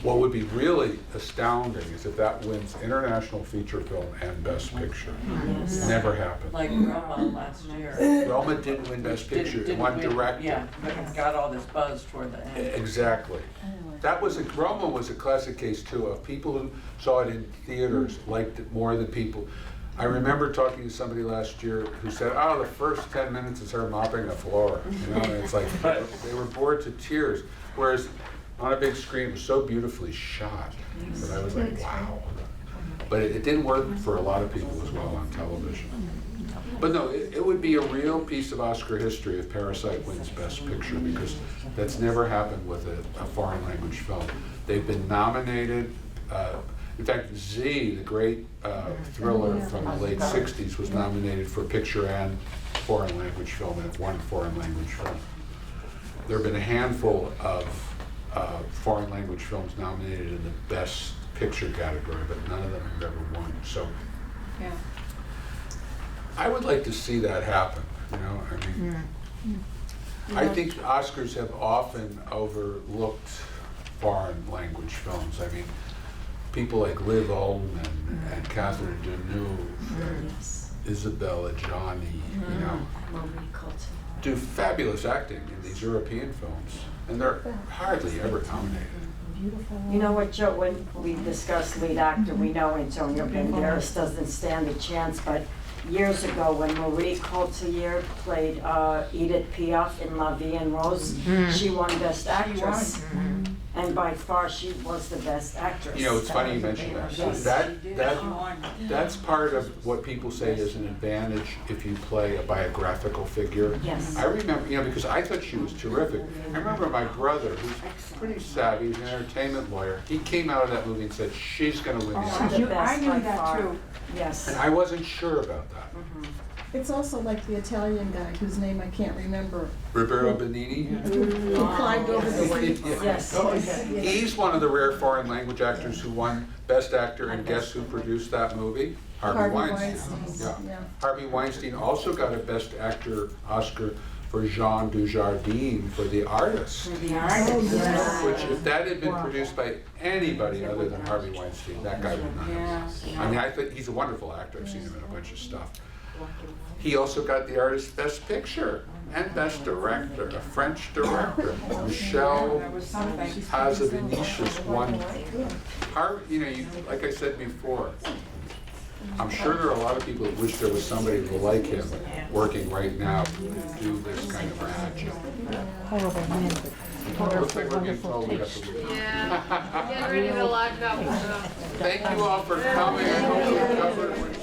What would be really astounding is if that wins International Feature Film and Best Picture. Never happened. Like Roma last year. Roma didn't win Best Picture, it won Director. Yeah, but it got all this buzz toward the end. Exactly. Roma was a classic case too of people who saw it in theaters liked it more than people. I remember talking to somebody last year who said, "Oh, the first 10 minutes is her mopping the floor." You know, and it's like they were bored to tears. Whereas on a big screen, it was so beautifully shot that I was like, "Wow!" But it didn't work for a lot of people as well on television. But no, it would be a real piece of Oscar history if Parasite wins Best Picture because that's never happened with a foreign language film. They've been nominated. In fact, Z, the great thriller from the late 60s, was nominated for picture and foreign language film, and it won foreign language film. There have been a handful of foreign language films nominated in the best picture category, but none of them have ever won. So Yeah. I would like to see that happen, you know, I mean, I think Oscars have often overlooked foreign language films. I mean, people like Liv Ullmann and Catherine Deneuve and Isabella Gianni, you know, do fabulous acting in these European films, and they're hardly ever nominated. You know what, Joe, when we discuss lead actor, we know Antonio Banderas doesn't stand a chance, but years ago when Marie Coulter played Edith Piaf in La Vie en Rose, she won Best Actress. And by far, she was the best actress. You know, it's funny you mention that. Yes. That's part of what people say is an advantage if you play a biographical figure. Yes. I remember, you know, because I thought she was terrific. I remember my brother, who's pretty savvy, he's an entertainment lawyer, he came out of that movie and said, she's gonna win the Oscar. She's the best I knew by that far. too. Yes. And I wasn't sure about that. It's also like the Italian guy whose name I can't remember. Roberto Benigni? He climbed over the weight. Yes. He's one of the rare foreign language actors who won Best Actor, and guess who produced that movie? Harvey Weinstein. Yeah. Harvey Weinstein also got a Best Actor Oscar for Jean Dujardin for The Artist. The artist. Yes. Which, if that had been produced by anybody other than Harvey Weinstein, that guy would not have. I mean, I think he's a wonderful actor. I've seen him in a bunch of stuff. He also got the artist Best Picture and Best Director, a French director. Michel Hazanavicius won. Like I said before, I'm sure there are a lot of people that wish there was somebody like him working right now who would do this kind of magic. Horrible man. Looks like we're getting told we have to leave. Yeah, getting ready to lock up. Thank you all for coming. I hope we covered